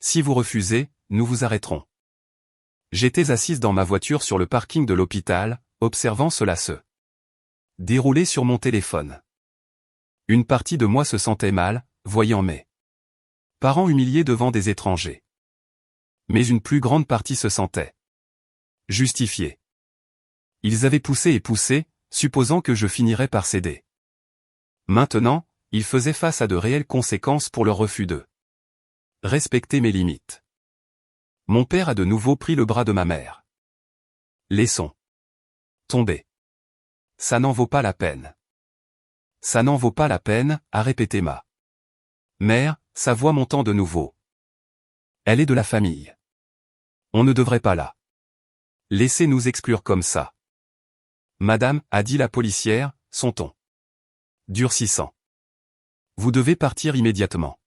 Si vous refusez, nous vous arrêterons. J'étais assise dans ma voiture sur le parking de l'hôpital, observant cela se dérouler sur mon téléphone. Une partie de moi se sentait mal, voyant mes parents humiliés devant des étrangers. Mais une plus grande partie se sentait justifiée. Ils avaient poussé et poussé, supposant que je finirais par céder. Maintenant, ils faisaient face à de réelles conséquences pour leur refus de respecter mes limites. Mon père a de nouveau pris le bras de ma mère. Laissons tomber. Ça n'en vaut pas la peine. Ça n'en vaut pas la peine, a répété ma mère, sa voix montant de nouveau. Elle est de la famille. On ne devrait pas la laisser nous exclure comme ça. Madame, a dit la policière, son ton durcissant. Vous devez partir immédiatement.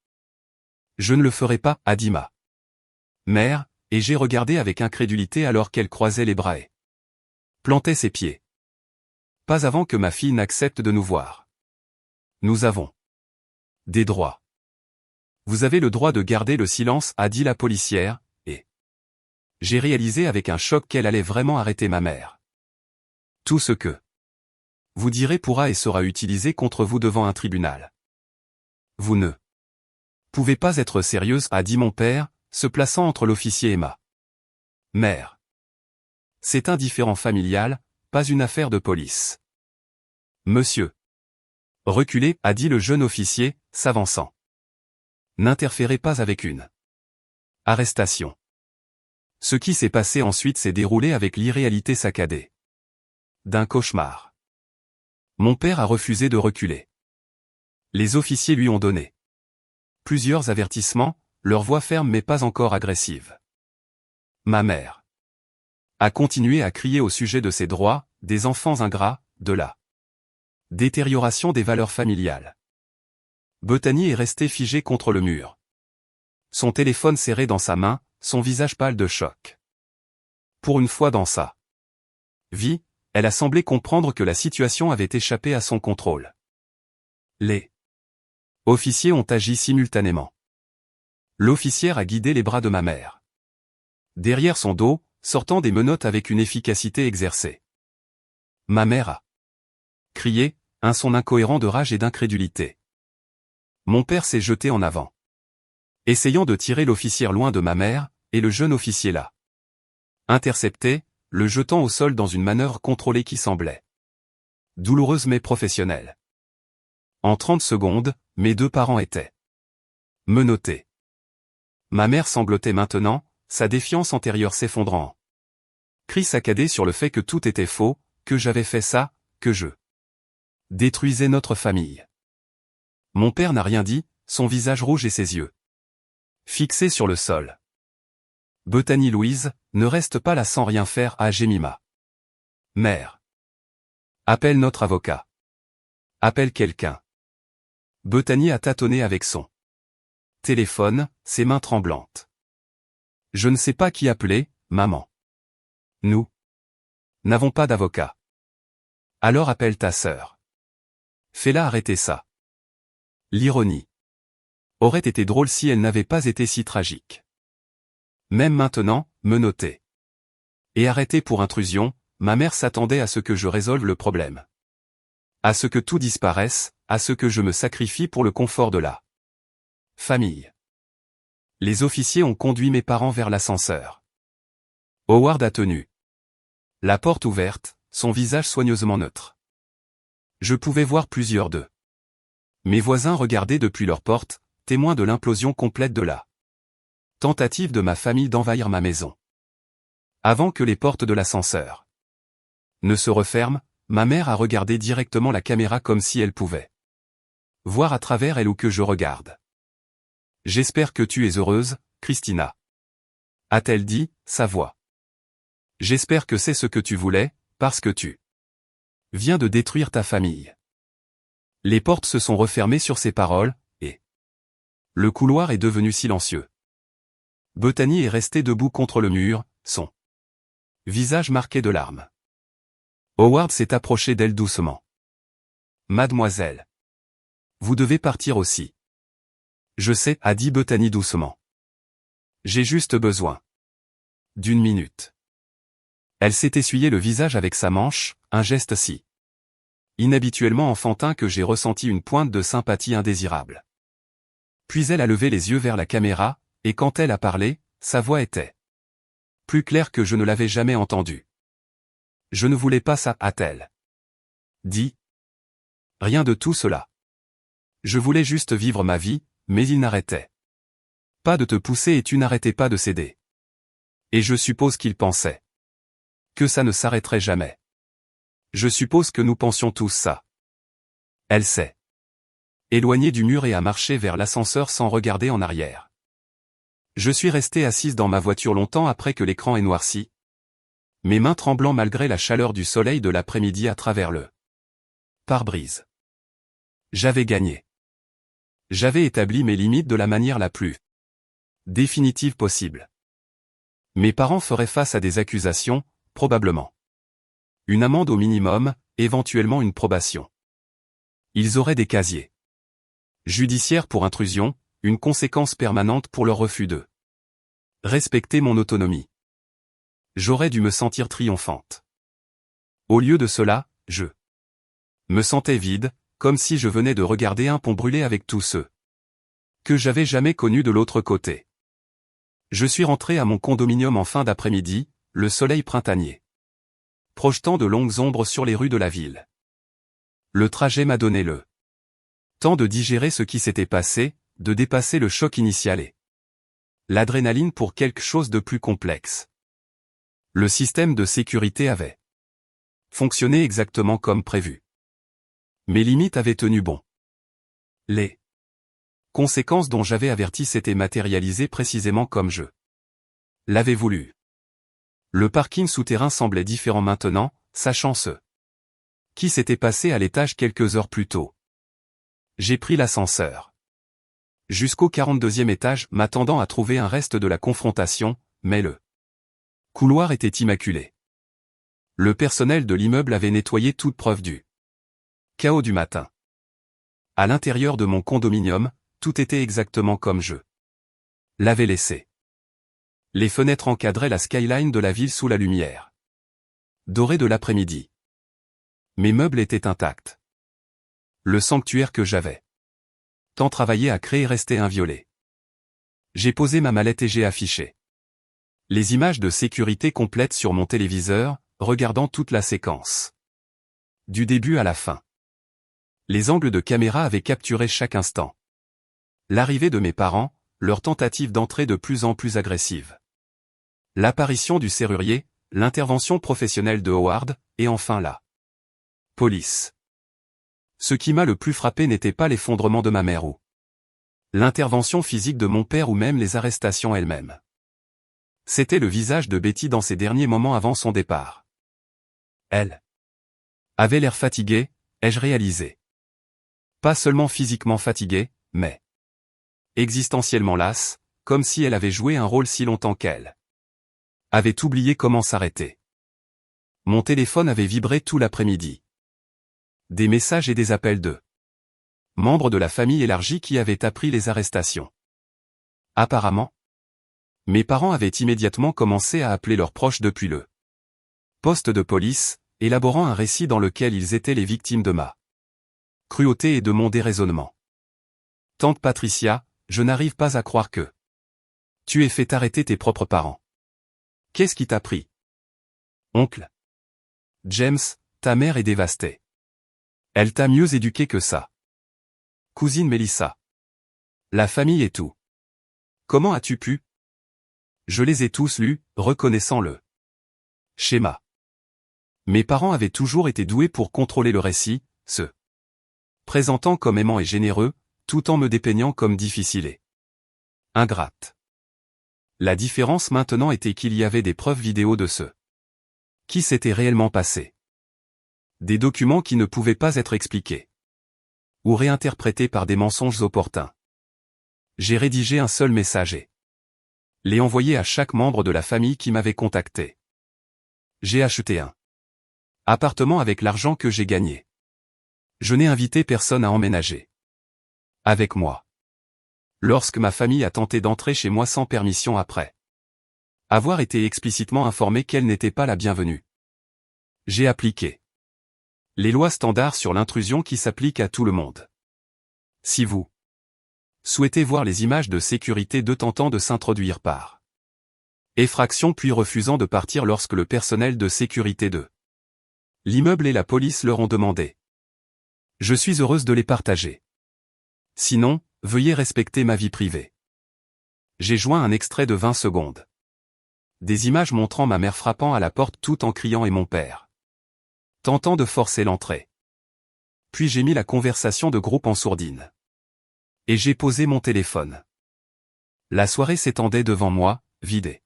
Je ne le ferai pas, a dit ma mère, et j'ai regardé avec incrédulité alors qu'elle croisait les bras et plantait ses pieds. Pas avant que ma fille n'accepte de nous voir. Nous avons des droits. Vous avez le droit de garder le silence, a dit la policière, et j'ai réalisé avec un choc qu'elle allait vraiment arrêter ma mère. Tout ce que vous direz pourra et sera utilisé contre vous devant un tribunal. Vous ne pouvez pas être sérieuse, a dit mon père, se plaçant entre l'officier et ma mère. C'est un différend familial, pas une affaire de police. Monsieur. Reculez, a dit le jeune officier, s'avançant. N'interférez pas avec une arrestation. Ce qui s'est passé ensuite s'est déroulé avec l'irréalité saccadée d'un cauchemar. Mon père a refusé de reculer. Les officiers lui ont donné plusieurs avertissements, leur voix ferme mais pas encore agressive. Ma mère a continué à crier au sujet de ses droits, des enfants ingrats, de la détérioration des valeurs familiales. Bethany est restée figée contre le mur. Son téléphone serré dans sa main, son visage pâle de choc. Pour une fois dans sa vie, elle a semblé comprendre que la situation avait échappé à son contrôle. Les officiers ont agi simultanément. L'officière a guidé les bras de ma mère derrière son dos, sortant des menottes avec une efficacité exercée. Ma mère a crié, un son incohérent de rage et d'incrédulité. Mon père s'est jeté en avant, essayant de tirer l'officière loin de ma mère, et le jeune officier l'a intercepté, le jetant au sol dans une manœuvre contrôlée qui semblait douloureuse mais professionnelle. En 30 secondes, mes 2 parents étaient menottés. Ma mère sanglotait maintenant, sa défiance antérieure s'effondrant en cris saccadés sur le fait que tout était faux, que j'avais fait ça, que je détruisais notre famille. Mon père n'a rien dit, son visage rouge et ses yeux Fixé sur le sol. Bethany Louise, ne reste pas là sans rien faire, à Jemima. Mère. Appelle notre avocat. Appelle quelqu'un. Bethany a tâtonné avec son téléphone, ses mains tremblantes. Je ne sais pas qui appeler, maman. Nous n'avons pas d'avocat. Alors appelle ta sœur. Fais-la arrêter ça. L'ironie aurait été drôle si elle n'avait pas été si tragique. Même maintenant, menottée et arrêtée pour intrusion, ma mère s'attendait à ce que je résolve le problème. À ce que tout disparaisse, à ce que je me sacrifie pour le confort de la famille. Les officiers ont conduit mes parents vers l'ascenseur. Howard a tenu la porte ouverte, son visage soigneusement neutre. Je pouvais voir plusieurs d'eux. Mes voisins regardaient depuis leur porte, témoins de l'implosion complète de la tentative de ma famille d'envahir ma maison. Avant que les portes de l'ascenseur ne se referment, ma mère a regardé directement la caméra comme si elle pouvait voir à travers elle ou que je regarde. J'espère que tu es heureuse, Christina. A-t-elle dit, sa voix. J'espère que c'est ce que tu voulais, parce que tu viens de détruire ta famille. Les portes se sont refermées sur ces paroles, et le couloir est devenu silencieux. Bethany est restée debout contre le mur, son visage marqué de larmes. Howard s'est approché d'elle doucement. Mademoiselle. Vous devez partir aussi. Je sais, a dit Bethany doucement. J'ai juste besoin d'une minute. Elle s'est essuyé le visage avec sa manche, un geste si inhabituellement enfantin que j'ai ressenti une pointe de sympathie indésirable. Puis elle a levé les yeux vers la caméra, et quand elle a parlé, sa voix était plus claire que je ne l'avais jamais entendue. Je ne voulais pas ça, a-t-elle dit. Rien de tout cela. Je voulais juste vivre ma vie, mais il n'arrêtait pas de te pousser et tu n'arrêtais pas de céder. Et je suppose qu'il pensait que ça ne s'arrêterait jamais. Je suppose que nous pensions tous ça. Elle s'est éloignée du mur et a marché vers l'ascenseur sans regarder en arrière. Je suis resté assise dans ma voiture longtemps après que l'écran ait noirci, mes mains tremblant malgré la chaleur du soleil de l'après-midi à travers le pare-brise. J'avais gagné. J'avais établi mes limites de la manière la plus définitive possible. Mes parents feraient face à des accusations, probablement une amende au minimum, éventuellement une probation. Ils auraient des casiers judiciaires pour intrusion, une conséquence permanente pour leur refus de respecter mon autonomie. J'aurais dû me sentir triomphante. Au lieu de cela, je me sentais vide, comme si je venais de regarder un pont brûler avec tous ceux que j'avais jamais connus de l'autre côté. Je suis rentré à mon condominium en fin d'après-midi, le soleil printanier projetant de longues ombres sur les rues de la ville. Le trajet m'a donné le temps de digérer ce qui s'était passé, de dépasser le choc initial et l'adrénaline pour quelque chose de plus complexe. Le système de sécurité avait fonctionné exactement comme prévu. Mes limites avaient tenu bon. Les conséquences dont j'avais averti s'étaient matérialisées précisément comme je l'avais voulu. Le parking souterrain semblait différent maintenant, sachant ce qui s'était passé à l'étage quelques heures plus tôt. J'ai pris l'ascenseur jusqu'au 42e étage, m'attendant à trouver un reste de la confrontation, mais le couloir était immaculé. Le personnel de l'immeuble avait nettoyé toute preuve du chaos du matin. À l'intérieur de mon condominium, tout était exactement comme je l'avais laissé. Les fenêtres encadraient la skyline de la ville sous la lumière dorée de l'après-midi. Mes meubles étaient intacts. Le sanctuaire que j'avais tant travaillé à créer restait inviolé. J'ai posé ma mallette et j'ai affiché les images de sécurité complètes sur mon téléviseur, regardant toute la séquence. Du début à la fin. Les angles de caméra avaient capturé chaque instant. L'arrivée de mes parents, leur tentative d'entrée de plus en plus agressive. L'apparition du serrurier, l'intervention professionnelle de Howard, et enfin la police. Ce qui m'a le plus frappé n'était pas l'effondrement de ma mère ou L'intervention physique de mon père ou même les arrestations elles-mêmes. C'était le visage de Betty dans ses derniers moments avant son départ. Elle avait l'air fatiguée, ai-je réalisé. Pas seulement physiquement fatiguée, mais existentiellement lasse, comme si elle avait joué un rôle si longtemps qu'elle avait oublié comment s'arrêter. Mon téléphone avait vibré tout l'après-midi. Des messages et des appels de membres de la famille élargie qui avaient appris les arrestations. Apparemment, mes parents avaient immédiatement commencé à appeler leurs proches depuis le poste de police, élaborant un récit dans lequel ils étaient les victimes de ma cruauté et de mon déraisonnement. Tante Patricia, je n'arrive pas à croire que tu aies fait arrêter tes propres parents. Qu'est-ce qui t'a pris? Oncle James, ta mère est dévastée. Elle t'a mieux éduqué que ça. Cousine Melissa. La famille et tout. Comment as-tu pu? Je les ai tous lus, reconnaissant le schéma. Mes parents avaient toujours été doués pour contrôler le récit, se présentant comme aimant et généreux, tout en me dépeignant comme difficile et ingrate. La différence maintenant était qu'il y avait des preuves vidéo de ce qui s'était réellement passé. Des documents qui ne pouvaient pas être expliqués ou réinterprétés par des mensonges opportuns. J'ai rédigé un seul message et l'ai envoyé à chaque membre de la famille qui m'avait contacté. J'ai acheté un appartement avec l'argent que j'ai gagné. Je n'ai invité personne à emménager avec moi. Lorsque ma famille a tenté d'entrer chez moi sans permission après avoir été explicitement informée qu'elle n'était pas la bienvenue, j'ai appliqué les lois standards sur l'intrusion qui s'appliquent à tout le monde. Si vous souhaitez voir les images de sécurité de tentant de s'introduire par effraction puis refusant de partir lorsque le personnel de sécurité de l'immeuble et la police leur ont demandé, je suis heureuse de les partager. Sinon, veuillez respecter ma vie privée. J'ai joint un extrait de 20 secondes. Des images montrant ma mère frappant à la porte tout en criant et mon père tentant de forcer l'entrée. Puis j'ai mis la conversation de groupe en sourdine. Et j'ai posé mon téléphone. La soirée s'étendait devant moi, vide et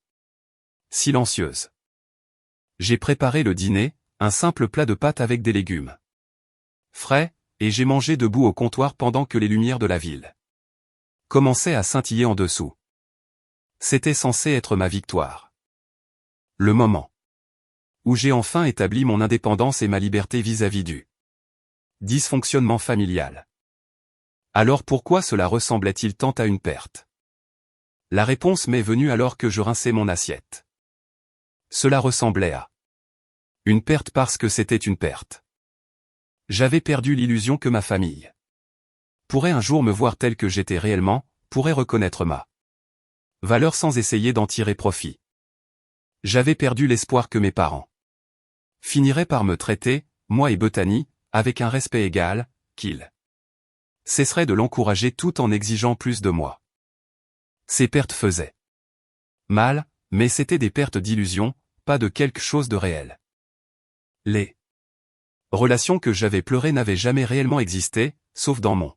silencieuse. J'ai préparé le dîner, un simple plat de pâtes avec des légumes frais, et j'ai mangé debout au comptoir pendant que les lumières de la ville commençaient à scintiller en dessous. C'était censé être ma victoire. Le moment où j'ai enfin établi mon indépendance et ma liberté vis-à-vis du dysfonctionnement familial. Alors pourquoi cela ressemblait-il tant à une perte? La réponse m'est venue alors que je rinçais mon assiette. Cela ressemblait à une perte parce que c'était une perte. J'avais perdu l'illusion que ma famille pourrait un jour me voir tel que j'étais réellement, pourrait reconnaître ma valeur sans essayer d'en tirer profit. J'avais perdu l'espoir que mes parents finiraient par me traiter, moi et Bethany, avec un respect égal, qu'ils cesseraient de l'encourager tout en exigeant plus de moi. Ces pertes faisaient mal, mais c'étaient des pertes d'illusion, pas de quelque chose de réel. Les relations que j'avais pleurées n'avaient jamais réellement existé, sauf dans mon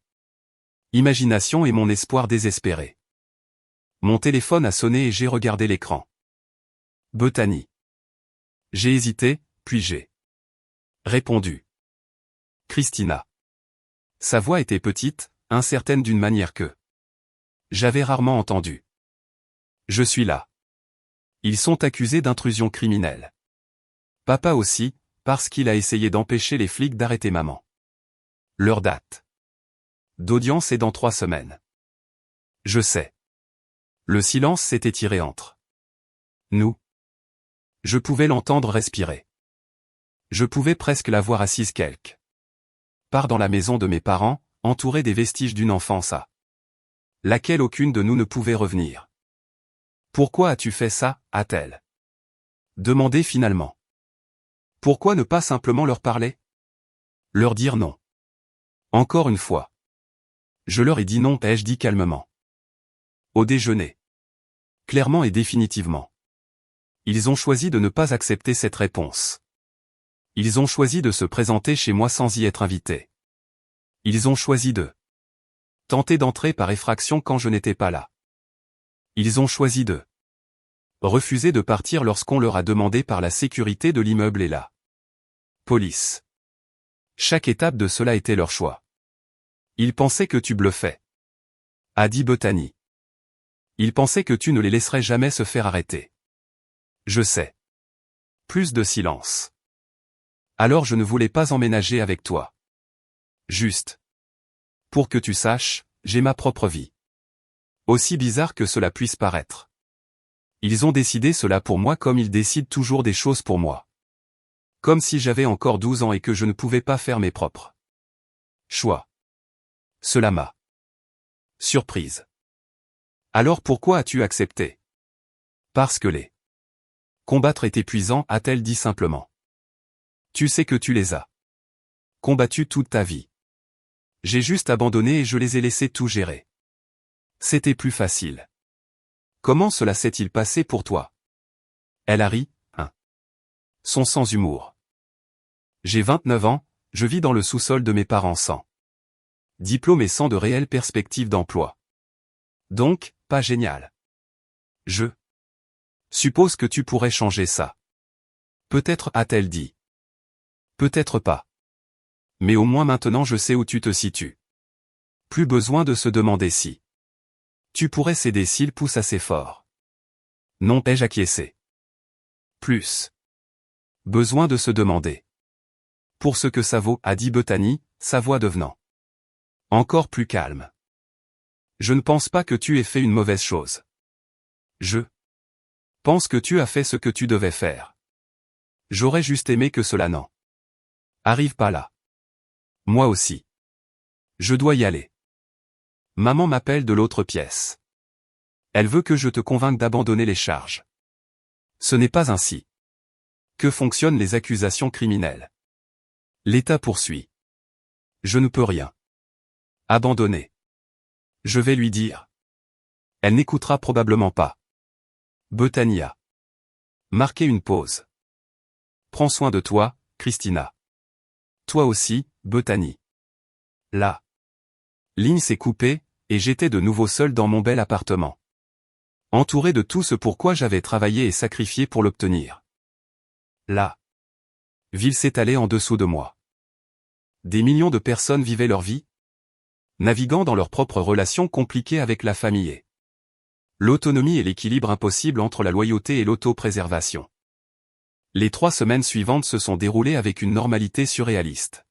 imagination et mon espoir désespéré. Mon téléphone a sonné et j'ai regardé l'écran. Bethany. J'ai hésité, puis j'ai répondu. Christina. Sa voix était petite, incertaine d'une manière que j'avais rarement entendue. Je suis là. Ils sont accusés d'intrusion criminelle. Papa aussi, parce qu'il a essayé d'empêcher les flics d'arrêter maman. Leur date d'audience est dans 3 semaines. Je sais. Le silence s'est étiré entre nous. Je pouvais l'entendre respirer. Je pouvais presque la voir assise quelque part dans la maison de mes parents, entourée des vestiges d'une enfance à laquelle aucune de nous ne pouvait revenir. Pourquoi as-tu fait ça, a-t-elle demandé finalement. Pourquoi ne pas simplement leur parler? Leur dire non. Encore une fois. Je leur ai dit non, ai-je dit calmement. Au déjeuner. Clairement et définitivement. Ils ont choisi de ne pas accepter cette réponse. Ils ont choisi de se présenter chez moi sans y être invités. Ils ont choisi de Tenter d'entrer par effraction quand je n'étais pas là. Ils ont choisi de refuser de partir lorsqu'on leur a demandé par la sécurité de l'immeuble et la police. Chaque étape de cela était leur choix. Ils pensaient que tu bluffais, a dit Bethany. Ils pensaient que tu ne les laisserais jamais se faire arrêter. Je sais. Plus de silence. Alors je ne voulais pas emménager avec toi. Juste. Pour que tu saches, j'ai ma propre vie. Aussi bizarre que cela puisse paraître. Ils ont décidé cela pour moi comme ils décident toujours des choses pour moi. Comme si j'avais encore 12 ans et que je ne pouvais pas faire mes propres choix. Cela m'a surprise. Alors pourquoi as-tu accepté? Parce que les combattre est épuisant, a-t-elle dit simplement. Tu sais que tu les as combattus toute ta vie. J'ai juste abandonné et je les ai laissés tout gérer. C'était plus facile. Comment cela s'est-il passé pour toi? Elle a ri, hein. Son sans humour. J'ai 29 ans, je vis dans le sous-sol de mes parents sans diplôme et sans de réelle perspective d'emploi. Donc, pas génial. Je suppose que tu pourrais changer ça. Peut-être, a-t-elle dit. Peut-être pas. Mais au moins maintenant je sais où tu te situes. Plus besoin de se demander si tu pourrais céder s'il pousse assez fort. Non, ai-je acquiescé. Plus besoin de se demander. Pour ce que ça vaut, a dit Bethany, sa voix devenant encore plus calme. Je ne pense pas que tu aies fait une mauvaise chose. Je pense que tu as fait ce que tu devais faire. J'aurais juste aimé que cela n'en arrive pas là. Moi aussi. Je dois y aller. Maman m'appelle de l'autre pièce. Elle veut que je te convainque d'abandonner les charges. Ce n'est pas ainsi que fonctionnent les accusations criminelles. L'État poursuit. Je ne peux rien abandonner. Je vais lui dire. Elle n'écoutera probablement pas. Bethany a marqué une pause. Prends soin de toi, Christina. Toi aussi, Bethany. La ligne s'est coupée, et j'étais de nouveau seul dans mon bel appartement. Entouré de tout ce pourquoi j'avais travaillé et sacrifié pour l'obtenir. La ville s'étalait en dessous de moi. Des millions de personnes vivaient leur vie, naviguant dans leurs propres relations compliquées avec la famille et l'autonomie et l'équilibre impossible entre la loyauté et l'autopréservation. Les 3 semaines suivantes se sont déroulées avec une normalité surréaliste.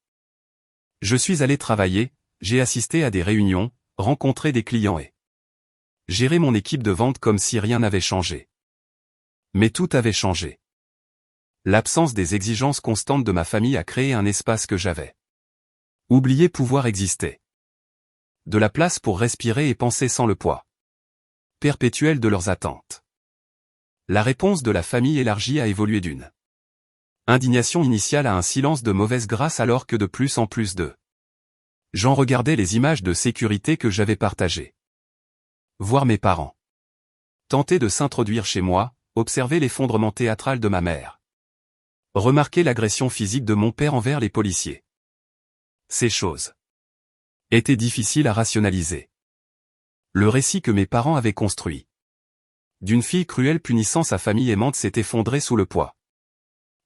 Je suis allé travailler, j'ai assisté à des réunions, rencontré des clients et géré mon équipe de vente comme si rien n'avait changé. Mais tout avait changé. L'absence des exigences constantes de ma famille a créé un espace que j'avais oublié pouvoir exister. De la place pour respirer et penser sans le poids perpétuel de leurs attentes. La réponse de la famille élargie a évolué d'une indignation initiale à un silence de mauvaise grâce alors que de plus en plus de gens regardaient les images de sécurité que j'avais partagées. Voir mes parents tenter de s'introduire chez moi, observer l'effondrement théâtral de ma mère. Remarquer l'agression physique de mon père envers les policiers. Ces choses étaient difficiles à rationaliser. Le récit que mes parents avaient construit d'une fille cruelle punissant sa famille aimante s'est effondré sous le poids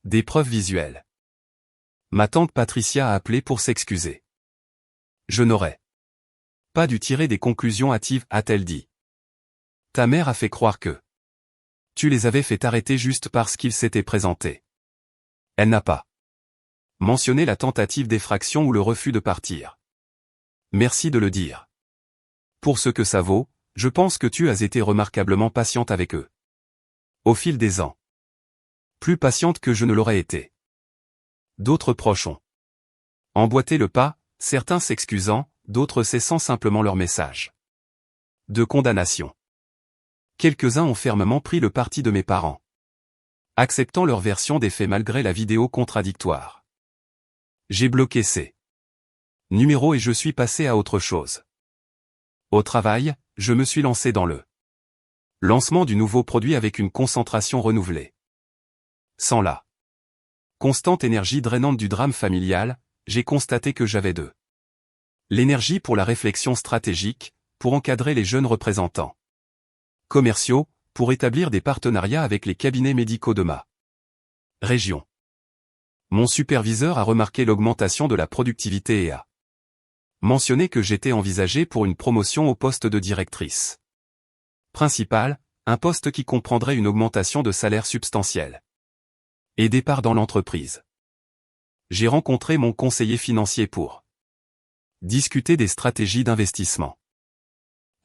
des preuves visuelles. Ma tante Patricia a appelé pour s'excuser. Je n'aurais pas dû tirer des conclusions hâtives, a-t-elle dit. Ta mère a fait croire que tu les avais fait arrêter juste parce qu'ils s'étaient présentés. Elle n'a pas mentionné la tentative d'effraction ou le refus de partir. Merci de le dire. Pour ce que ça vaut, je pense que tu as été remarquablement patiente avec eux. Au fil des ans. Plus patiente que je ne l'aurais été. D'autres proches ont emboîté le pas, certains s'excusant, d'autres cessant simplement leur message de condamnation. Quelques-uns ont fermement pris le parti de mes parents, acceptant leur version des faits malgré la vidéo contradictoire. J'ai bloqué ces numéros et je suis passé à autre chose. Au travail, je me suis lancé dans le lancement du nouveau produit avec une concentration renouvelée. Sans la constante énergie drainante du drame familial, j'ai constaté que j'avais de L'énergie pour la réflexion stratégique, pour encadrer les jeunes représentants commerciaux, pour établir des partenariats avec les cabinets médicaux de ma région. Mon superviseur a remarqué l'augmentation de la productivité et a mentionné que j'étais envisagé pour une promotion au poste de directrice principale, un poste qui comprendrait une augmentation de salaire substantielle et départ dans l'entreprise. J'ai rencontré mon conseiller financier pour discuter des stratégies d'investissement.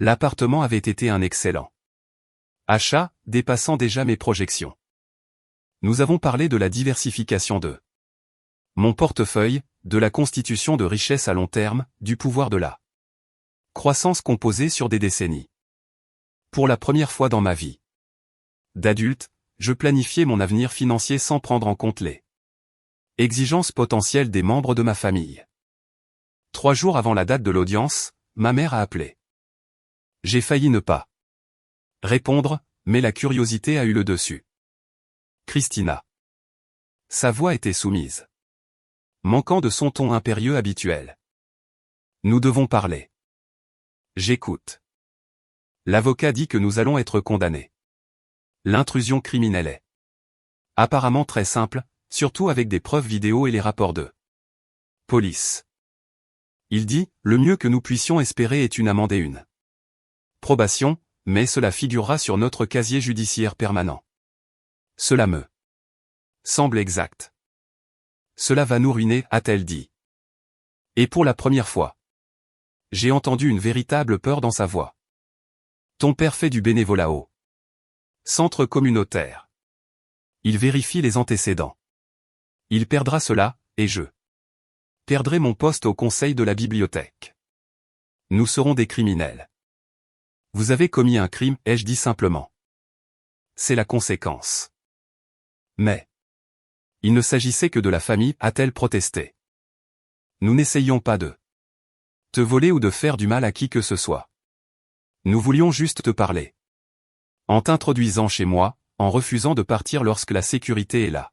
L'appartement avait été un excellent achat, dépassant déjà mes projections. Nous avons parlé de la diversification de mon portefeuille, de la constitution de richesses à long terme, du pouvoir de la croissance composée sur des décennies. Pour la première fois dans ma vie d'adulte, je planifiais mon avenir financier sans prendre en compte les exigences potentielles des membres de ma famille. 3 jours avant la date de l'audience, ma mère a appelé. J'ai failli ne pas répondre, mais la curiosité a eu le dessus. Christina. Sa voix était soumise, manquant de son ton impérieux habituel. Nous devons parler. J'écoute. L'avocat dit que nous allons être condamnés. L'intrusion criminelle est apparemment très simple, surtout avec des preuves vidéo et les rapports de police. Il dit, le mieux que nous puissions espérer est une amende et une probation, mais cela figurera sur notre casier judiciaire permanent. Cela me semble exact. Cela va nous ruiner, a-t-elle dit. Et pour la première fois, j'ai entendu une véritable peur dans sa voix. Ton père fait du bénévolat au centre communautaire. Il vérifie les antécédents. Il perdra cela, et je perdrai mon poste au conseil de la bibliothèque. Nous serons des criminels. Vous avez commis un crime, ai-je dit simplement. C'est la conséquence. Mais il ne s'agissait que de la famille, a-t-elle protesté. Nous n'essayions pas de te voler ou de faire du mal à qui que ce soit. Nous voulions juste te parler. En t'introduisant chez moi, en refusant de partir lorsque la sécurité et la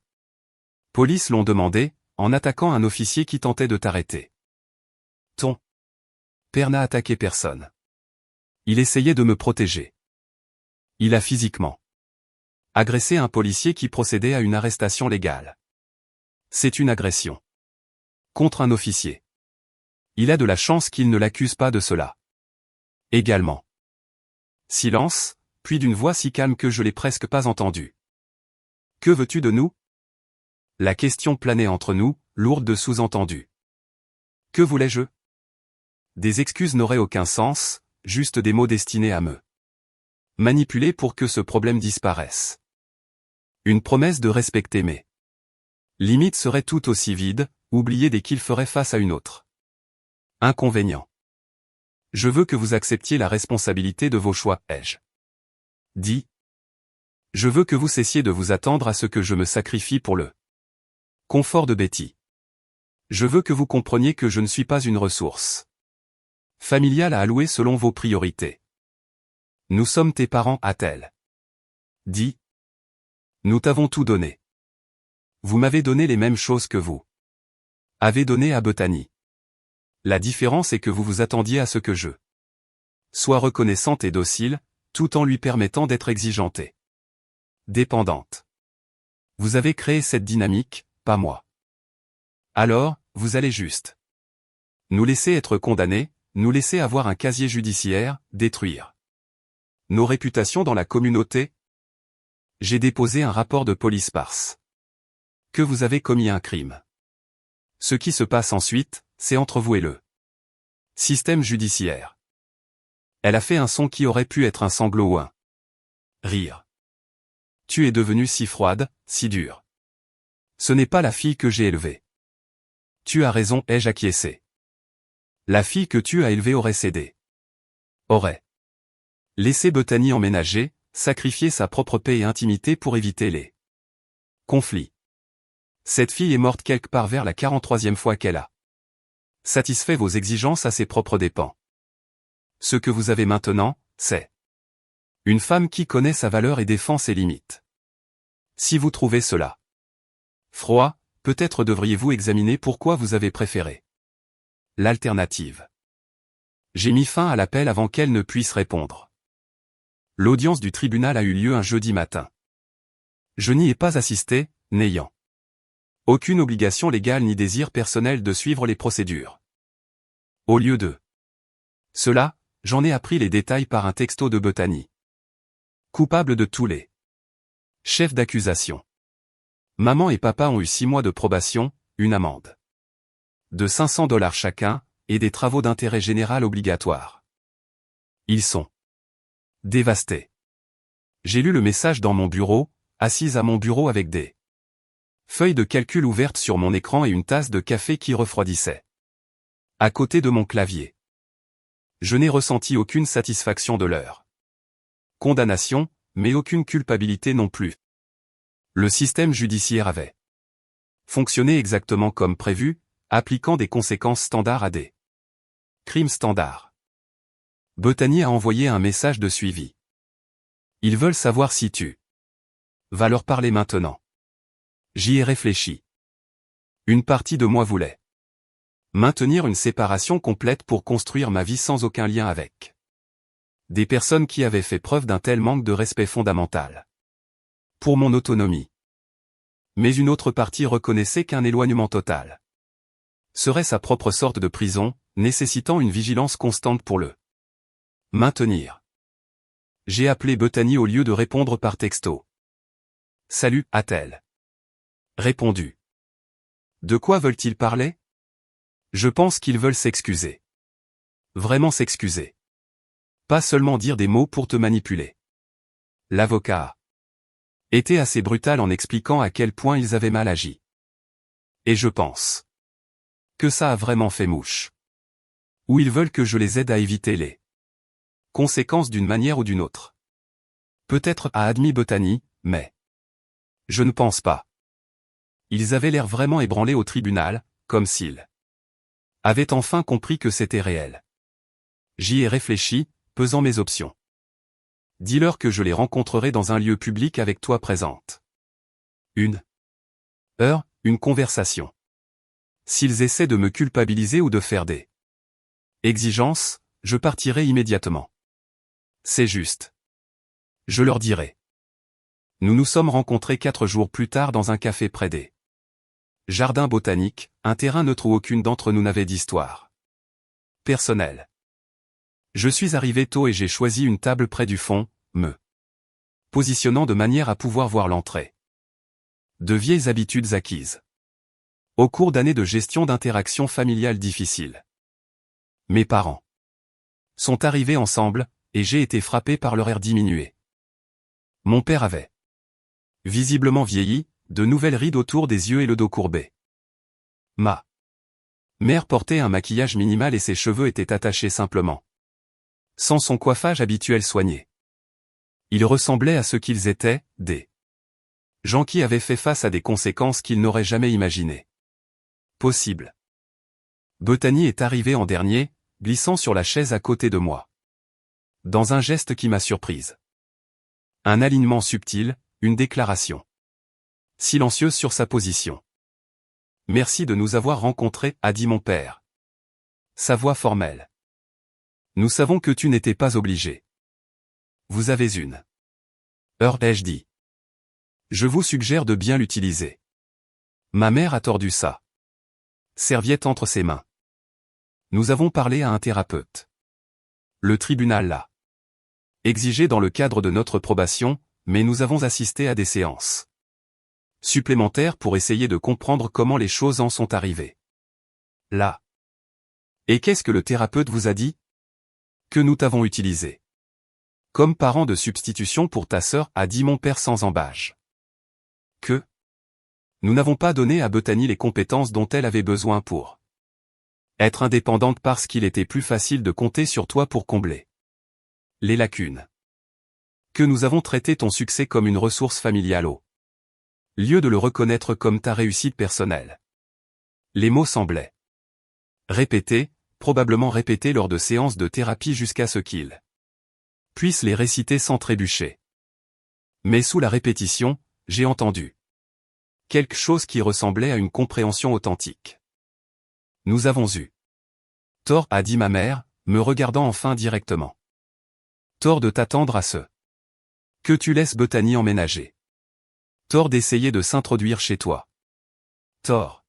police l'ont demandé, en attaquant un officier qui tentait de t'arrêter. Ton père n'a attaqué personne. Il essayait de me protéger. Il a physiquement agressé un policier qui procédait à une arrestation légale. C'est une agression contre un officier. Il a de la chance qu'il ne l'accuse pas de cela. Également. Silence, puis d'une voix si calme que je l'ai presque pas entendue. Que veux-tu de nous? La question planait entre nous, lourde de sous-entendus. Que voulais-je? Des excuses n'auraient aucun sens, juste des mots destinés à me manipuler pour que ce problème disparaisse. Une promesse de respecter mes limites serait tout aussi vide, oubliée dès qu'il ferait face à une autre. Inconvénient. Je veux que vous acceptiez la responsabilité de vos choix, ai-je dit. Je veux que vous cessiez de vous attendre à ce que je me sacrifie pour le confort de Betty. Je veux que vous compreniez que je ne suis pas une ressource familiale à allouer selon vos priorités. Nous sommes tes parents, a-t-elle dit. Nous t'avons tout donné. Vous m'avez donné les mêmes choses que vous avez donné à Bethany. La différence est que vous vous attendiez à ce que je sois reconnaissante et docile, tout en lui permettant d'être exigeante et dépendante. Vous avez créé cette dynamique, pas moi. Alors, vous allez juste nous laisser être condamnés, nous laisser avoir un casier judiciaire, détruire nos réputations dans la communauté. J'ai déposé un rapport de police parce que vous avez commis un crime. Ce qui se passe ensuite, c'est entre vous et le système judiciaire. Elle a fait un son qui aurait pu être un sanglot ou un rire. Tu es devenue si froide, si dure. Ce n'est pas la fille que j'ai élevée. Tu as raison, ai-je acquiescé. La fille que tu as élevée aurait cédé. Aurait laissé Bethany emménager, sacrifier sa propre paix et intimité pour éviter les conflits. Cette fille est morte quelque part vers la 43e fois qu'elle a satisfait vos exigences à ses propres dépens. Ce que vous avez maintenant, c'est une femme qui connaît sa valeur et défend ses limites. Si vous trouvez cela froid, peut-être devriez-vous examiner pourquoi vous avez préféré l'alternative. J'ai mis fin à l'appel avant qu'elle ne puisse répondre. L'audience du tribunal a eu lieu un jeudi matin. Je n'y ai pas assisté, n'ayant aucune obligation légale ni désir personnel de suivre les procédures. Au lieu de cela, j'en ai appris les détails par un texto de Bethany. Coupable de tous les chefs d'accusation. Maman et papa ont eu 6 mois de probation, une amende de $500 chacun, et des travaux d'intérêt général obligatoires. Ils sont dévastés. J'ai lu le message dans mon bureau, assise à mon bureau avec des feuilles de calcul ouvertes sur mon écran et une tasse de café qui refroidissait à côté de mon clavier. Je n'ai ressenti aucune satisfaction de leur condamnation, mais aucune culpabilité non plus. Le système judiciaire avait fonctionné exactement comme prévu, appliquant des conséquences standards à des crimes standards. Bethany a envoyé un message de suivi. Ils veulent savoir si tu vas leur parler maintenant. J'y ai réfléchi. Une partie de moi voulait maintenir une séparation complète pour construire ma vie sans aucun lien avec des personnes qui avaient fait preuve d'un tel manque de respect fondamental pour mon autonomie. Mais une autre partie reconnaissait qu'un éloignement total serait sa propre sorte de prison, nécessitant une vigilance constante pour le maintenir. J'ai appelé Bethany au lieu de répondre par texto. Salut, a-t-elle répondu. De quoi veulent-ils parler? Je pense qu'ils veulent s'excuser. Vraiment s'excuser. Pas seulement dire des mots pour te manipuler. L'avocat était assez brutal en expliquant à quel point ils avaient mal agi. Et je pense que ça a vraiment fait mouche. Ou ils veulent que je les aide à éviter les conséquences d'une manière ou d'une autre. Peut-être, a admis Bethany, mais je ne pense pas. Ils avaient l'air vraiment ébranlés au tribunal, comme s'ils avaient enfin compris que c'était réel. J'y ai réfléchi, pesant mes options. Dis-leur que je les rencontrerai dans un lieu public avec toi présente. Une heure, une conversation. S'ils essaient de me culpabiliser ou de faire des exigences, je partirai immédiatement. C'est juste. Je leur dirai. Nous nous sommes rencontrés 4 jours plus tard dans un café près des jardins botaniques, un terrain neutre où aucune d'entre nous n'avait d'histoire personnelle. Je suis arrivé tôt et j'ai choisi une table près du fond, me positionnant de manière à pouvoir voir l'entrée. De vieilles habitudes acquises au cours d'années de gestion d'interactions familiales difficiles. Mes parents sont arrivés ensemble, et j'ai été frappé par leur air diminué. Mon père avait visiblement vieilli, de nouvelles rides autour des yeux et le dos courbé. Ma mère portait un maquillage minimal et ses cheveux étaient attachés simplement, sans son coiffage habituel soigné. Ils ressemblaient à ce qu'ils étaient, des gens qui avaient fait face à des conséquences qu'ils n'auraient jamais imaginées possibles. Bethany est arrivée en dernier, glissant sur la chaise à côté de moi. Dans un geste qui m'a surprise. Un alignement subtil, une déclaration silencieuse sur sa position. Merci de nous avoir rencontrés, a dit mon père. Sa voix formelle. Nous savons que tu n'étais pas obligé. Vous avez une heure, ai-je dit. Je vous suggère de bien l'utiliser. Ma mère a tordu sa serviette entre ses mains. Nous avons parlé à un thérapeute. Le tribunal l'a exigé dans le cadre de notre probation, mais nous avons assisté à des séances supplémentaires pour essayer de comprendre comment les choses en sont arrivées là. Et qu'est-ce que le thérapeute vous a dit? Que nous t'avons utilisé comme parent de substitution pour ta sœur, a dit mon père sans embâche. Que nous n'avons pas donné à Bethany les compétences dont elle avait besoin pour être indépendante parce qu'il était plus facile de compter sur toi pour combler les lacunes. Que nous avons traité ton succès comme une ressource familiale au lieu de le reconnaître comme ta réussite personnelle. Les mots semblaient répétés, probablement répétés lors de séances de thérapie jusqu'à ce qu'ils puissent les réciter sans trébucher. Mais sous la répétition, j'ai entendu quelque chose qui ressemblait à une compréhension authentique. Nous avons eu tort, a dit ma mère, me regardant enfin directement. Tort de t'attendre à ce que tu laisses Bethany emménager. Tort d'essayer de s'introduire chez toi. Tort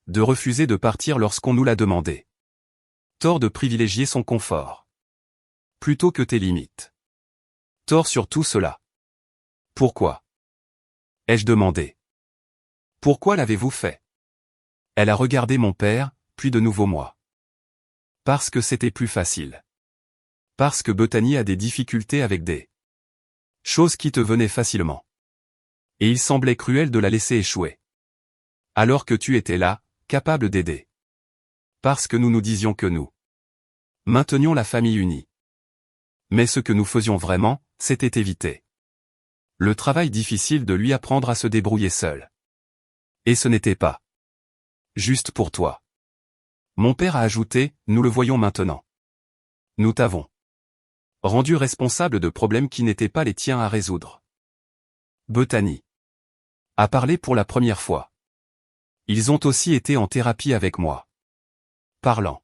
de refuser de partir lorsqu'on nous l'a demandé. Tort de privilégier son confort plutôt que tes limites. Tort sur tout cela. Pourquoi? Ai-je demandé. Pourquoi l'avez-vous fait? Elle a regardé mon père, puis de nouveau moi. Parce que c'était plus facile. Parce que Bethany a des difficultés avec des choses qui te venaient facilement. Et il semblait cruel de la laisser échouer. Alors que tu étais là, capable d'aider. Parce que nous nous disions que nous maintenions la famille unie. Mais ce que nous faisions vraiment, c'était éviter le travail difficile de lui apprendre à se débrouiller seul. Et ce n'était pas juste pour toi. Mon père a ajouté, nous le voyons maintenant. Nous t'avons rendu responsable de problèmes qui n'étaient pas les tiens à résoudre. Bethany a parlé pour la première fois. Ils ont aussi été en thérapie avec moi. Parlant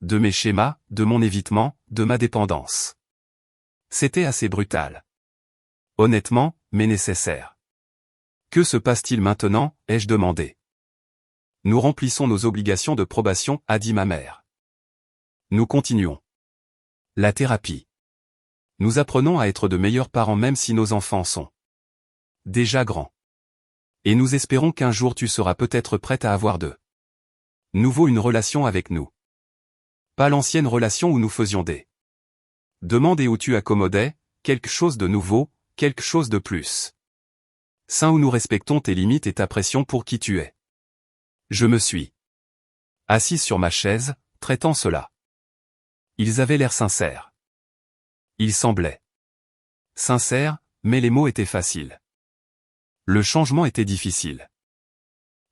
de mes schémas, de mon évitement, de ma dépendance. C'était assez brutal. Honnêtement, mais nécessaire. Que se passe-t-il maintenant, ai-je demandé. Nous remplissons nos obligations de probation, a dit ma mère. Nous continuons la thérapie. Nous apprenons à être de meilleurs parents même si nos enfants sont déjà grands. Et nous espérons qu'un jour tu seras peut-être prête à avoir de nouveau une relation avec nous. Pas l'ancienne relation où nous faisions des demandes et où tu accommodais, quelque chose de nouveau, quelque chose de plus sain où nous respectons tes limites et ta pression pour qui tu es. Je me suis assis sur ma chaise, traitant cela. Ils avaient l'air sincères. Ils semblaient sincères, mais les mots étaient faciles. Le changement était difficile.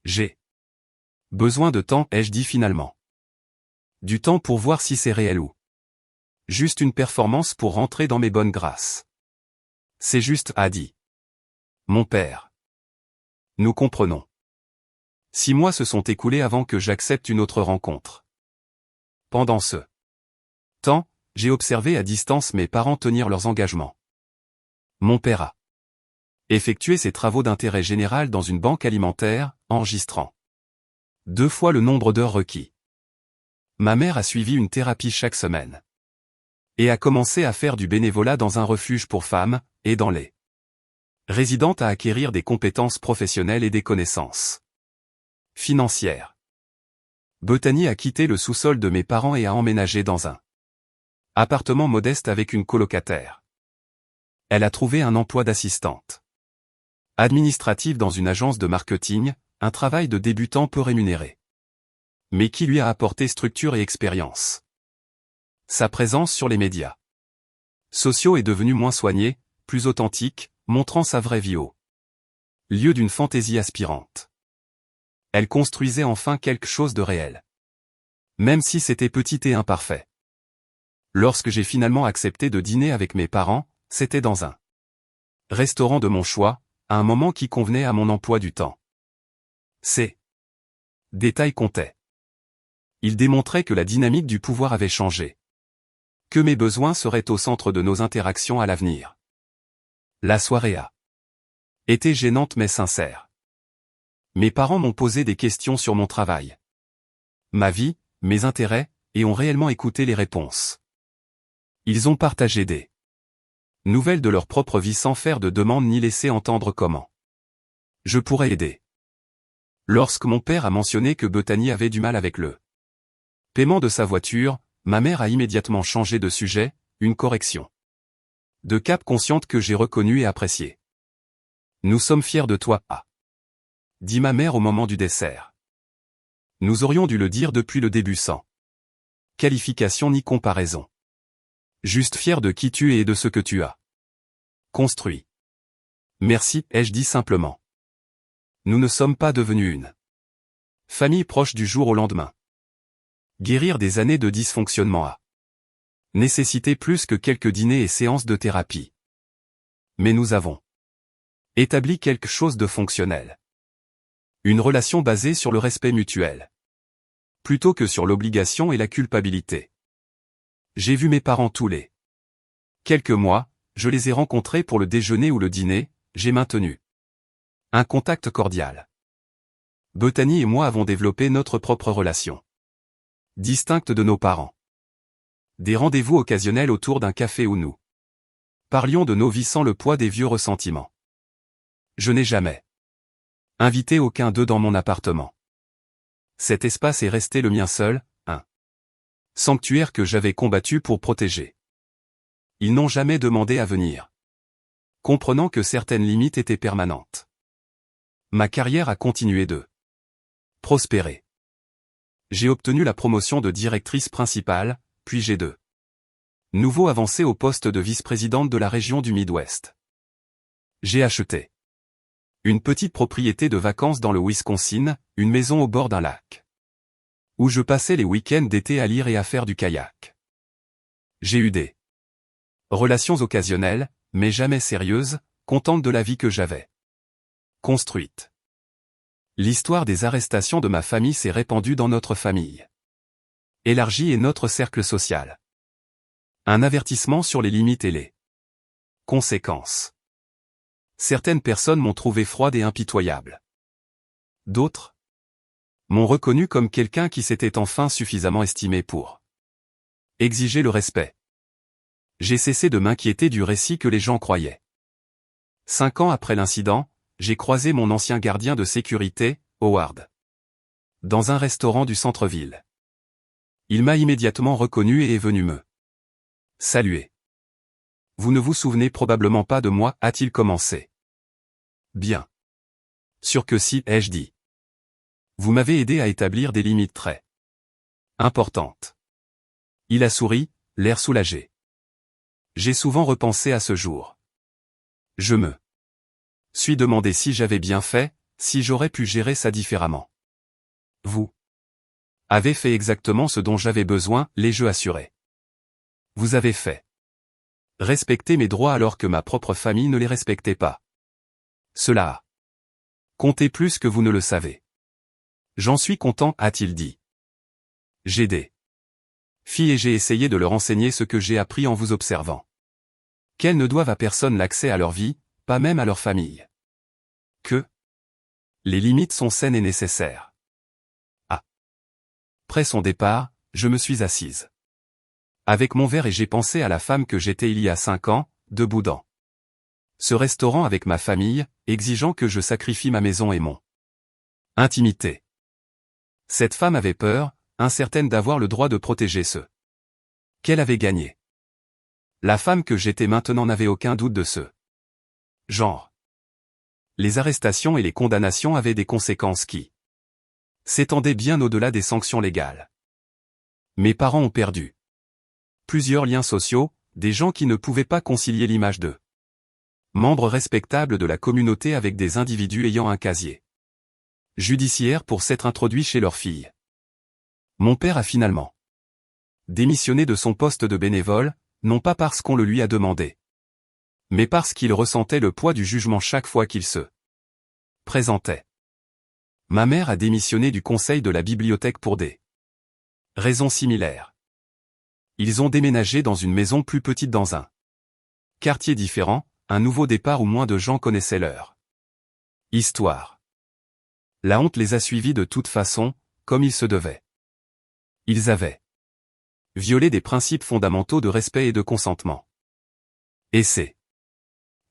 J'ai besoin de temps, ai-je dit finalement. Du temps pour voir si c'est réel ou juste une performance pour rentrer dans mes bonnes grâces. C'est juste, a dit mon père. Nous comprenons. 6 mois se sont écoulés avant que j'accepte une autre rencontre. Pendant ce temps, j'ai observé à distance mes parents tenir leurs engagements. Mon père a effectué ses travaux d'intérêt général dans une banque alimentaire, enregistrant 2 fois le nombre d'heures requis. Ma mère a suivi une thérapie chaque semaine. Et a commencé à faire du bénévolat dans un refuge pour femmes, et dans les résidentes à acquérir des compétences professionnelles et des connaissances financières. Bethany a quitté le sous-sol de mes parents et a emménagé dans un appartement modeste avec une colocataire. Elle a trouvé un emploi d'assistante administrative dans une agence de marketing, un travail de débutant peu rémunéré, mais qui lui a apporté structure et expérience. Sa présence sur les médias sociaux est devenue moins soignée, plus authentique, montrant sa vraie vie au lieu d'une fantaisie aspirante. Elle construisait enfin quelque chose de réel. Même si c'était petit et imparfait. Lorsque j'ai finalement accepté de dîner avec mes parents, c'était dans un restaurant de mon choix, à un moment qui convenait à mon emploi du temps. Ces détails comptaient. Ils démontraient que la dynamique du pouvoir avait changé. Que mes besoins seraient au centre de nos interactions à l'avenir. La soirée a été gênante mais sincère. Mes parents m'ont posé des questions sur mon travail, ma vie, mes intérêts, et ont réellement écouté les réponses. Ils ont partagé des nouvelles de leur propre vie sans faire de demande ni laisser entendre comment je pourrais aider. Lorsque mon père a mentionné que Bethany avait du mal avec le paiement de sa voiture, ma mère a immédiatement changé de sujet, une correction de cap consciente que j'ai reconnue et appréciée. Nous sommes fiers de toi, a dit ma mère au moment du dessert. Nous aurions dû le dire depuis le début sans qualification ni comparaison. Juste fier de qui tu es et de ce que tu as construit. Merci, ai-je dit simplement. Nous ne sommes pas devenus une famille proche du jour au lendemain. Guérir des années de dysfonctionnement a nécessité plus que quelques dîners et séances de thérapie. Mais nous avons établi quelque chose de fonctionnel. Une relation basée sur le respect mutuel. Plutôt que sur l'obligation et la culpabilité. J'ai vu mes parents tous les quelques mois, je les ai rencontrés pour le déjeuner ou le dîner, j'ai maintenu un contact cordial. Bethany et moi avons développé notre propre relation, distincte de nos parents. Des rendez-vous occasionnels autour d'un café où nous parlions de nos vies sans le poids des vieux ressentiments. Je n'ai jamais invité aucun d'eux dans mon appartement. Cet espace est resté le mien seul, un sanctuaire que j'avais combattu pour protéger. Ils n'ont jamais demandé à venir, comprenant que certaines limites étaient permanentes. Ma carrière a continué de prospérer. J'ai obtenu la promotion de directrice principale, puis j'ai de nouveau avancé au poste de vice-présidente de la région du Midwest. J'ai acheté une petite propriété de vacances dans le Wisconsin, une maison au bord d'un lac, où je passais les week-ends d'été à lire et à faire du kayak. J'ai eu des relations occasionnelles, mais jamais sérieuses, contente de la vie que j'avais construite. L'histoire des arrestations de ma famille s'est répandue dans notre famille élargie et notre cercle social. Un avertissement sur les limites et les conséquences. Certaines personnes m'ont trouvé froide et impitoyable. D'autres m'ont reconnu comme quelqu'un qui s'était enfin suffisamment estimé pour exiger le respect. J'ai cessé de m'inquiéter du récit que les gens croyaient. 5 ans après l'incident, j'ai croisé mon ancien gardien de sécurité, Howard, dans un restaurant du centre-ville. Il m'a immédiatement reconnu et est venu me saluer. « Vous ne vous souvenez probablement pas de moi » a-t-il commencé. « Bien sûr que si » ai-je dit. « Vous m'avez aidé à établir des limites très importantes. » Il a souri, l'air soulagé. J'ai souvent repensé à ce jour. Je me suis demandé si j'avais bien fait, si j'aurais pu gérer ça différemment. Vous avez fait exactement ce dont j'avais besoin, l'ai-je assuré. Vous avez fait respecter mes droits alors que ma propre famille ne les respectait pas. Cela a compté plus que vous ne le savez. J'en suis content, a-t-il dit. J'ai des filles et j'ai essayé de leur enseigner ce que j'ai appris en vous observant. Qu'elles ne doivent à personne l'accès à leur vie, pas même à leur famille. Que les limites sont saines et nécessaires. Après son départ, je me suis assise avec mon verre et j'ai pensé à la femme que j'étais il y a 5 ans, debout dans ce restaurant avec ma famille, exigeant que je sacrifie ma maison et mon intimité. Cette femme avait peur, incertaine d'avoir le droit de protéger ceux qu'elle avait gagnés. La femme que j'étais maintenant n'avait aucun doute de ce genre. Les arrestations et les condamnations avaient des conséquences qui s'étendaient bien au-delà des sanctions légales. Mes parents ont perdu plusieurs liens sociaux, des gens qui ne pouvaient pas concilier l'image de membres respectables de la communauté avec des individus ayant un casier judiciaire pour s'être introduits chez leur fille. Mon père a finalement démissionné de son poste de bénévole, non pas parce qu'on le lui a demandé, mais parce qu'il ressentait le poids du jugement chaque fois qu'il se présentait. Ma mère a démissionné du conseil de la bibliothèque pour des raisons similaires. Ils ont déménagé dans une maison plus petite dans un quartier différent, un nouveau départ où moins de gens connaissaient leur histoire. La honte les a suivis de toute façon, comme il se devait. Ils avaient violé des principes fondamentaux de respect et de consentement. Et ces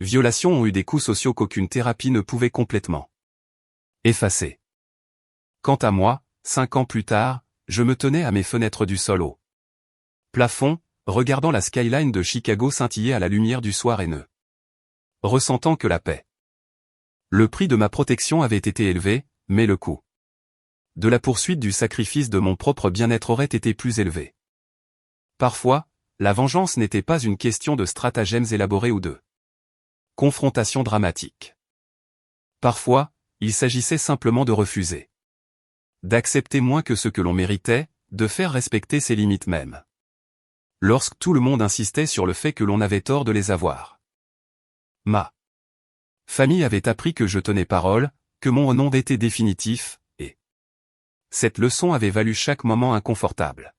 violations ont eu des coûts sociaux qu'aucune thérapie ne pouvait complètement effacer. Quant à moi, 5 ans plus tard, je me tenais à mes fenêtres du sol au plafond, regardant la skyline de Chicago scintiller à la lumière du soir et ne ressentant que la paix. Le prix de ma protection avait été élevé, mais le coût de la poursuite du sacrifice de mon propre bien-être aurait été plus élevé. Parfois, la vengeance n'était pas une question de stratagèmes élaborés ou de confrontations dramatiques. Parfois, il s'agissait simplement de refuser, d'accepter moins que ce que l'on méritait, de faire respecter ses limites mêmes. Lorsque tout le monde insistait sur le fait que l'on avait tort de les avoir. Ma famille avait appris que je tenais parole, que mon nom était définitif, et cette leçon avait valu chaque moment inconfortable.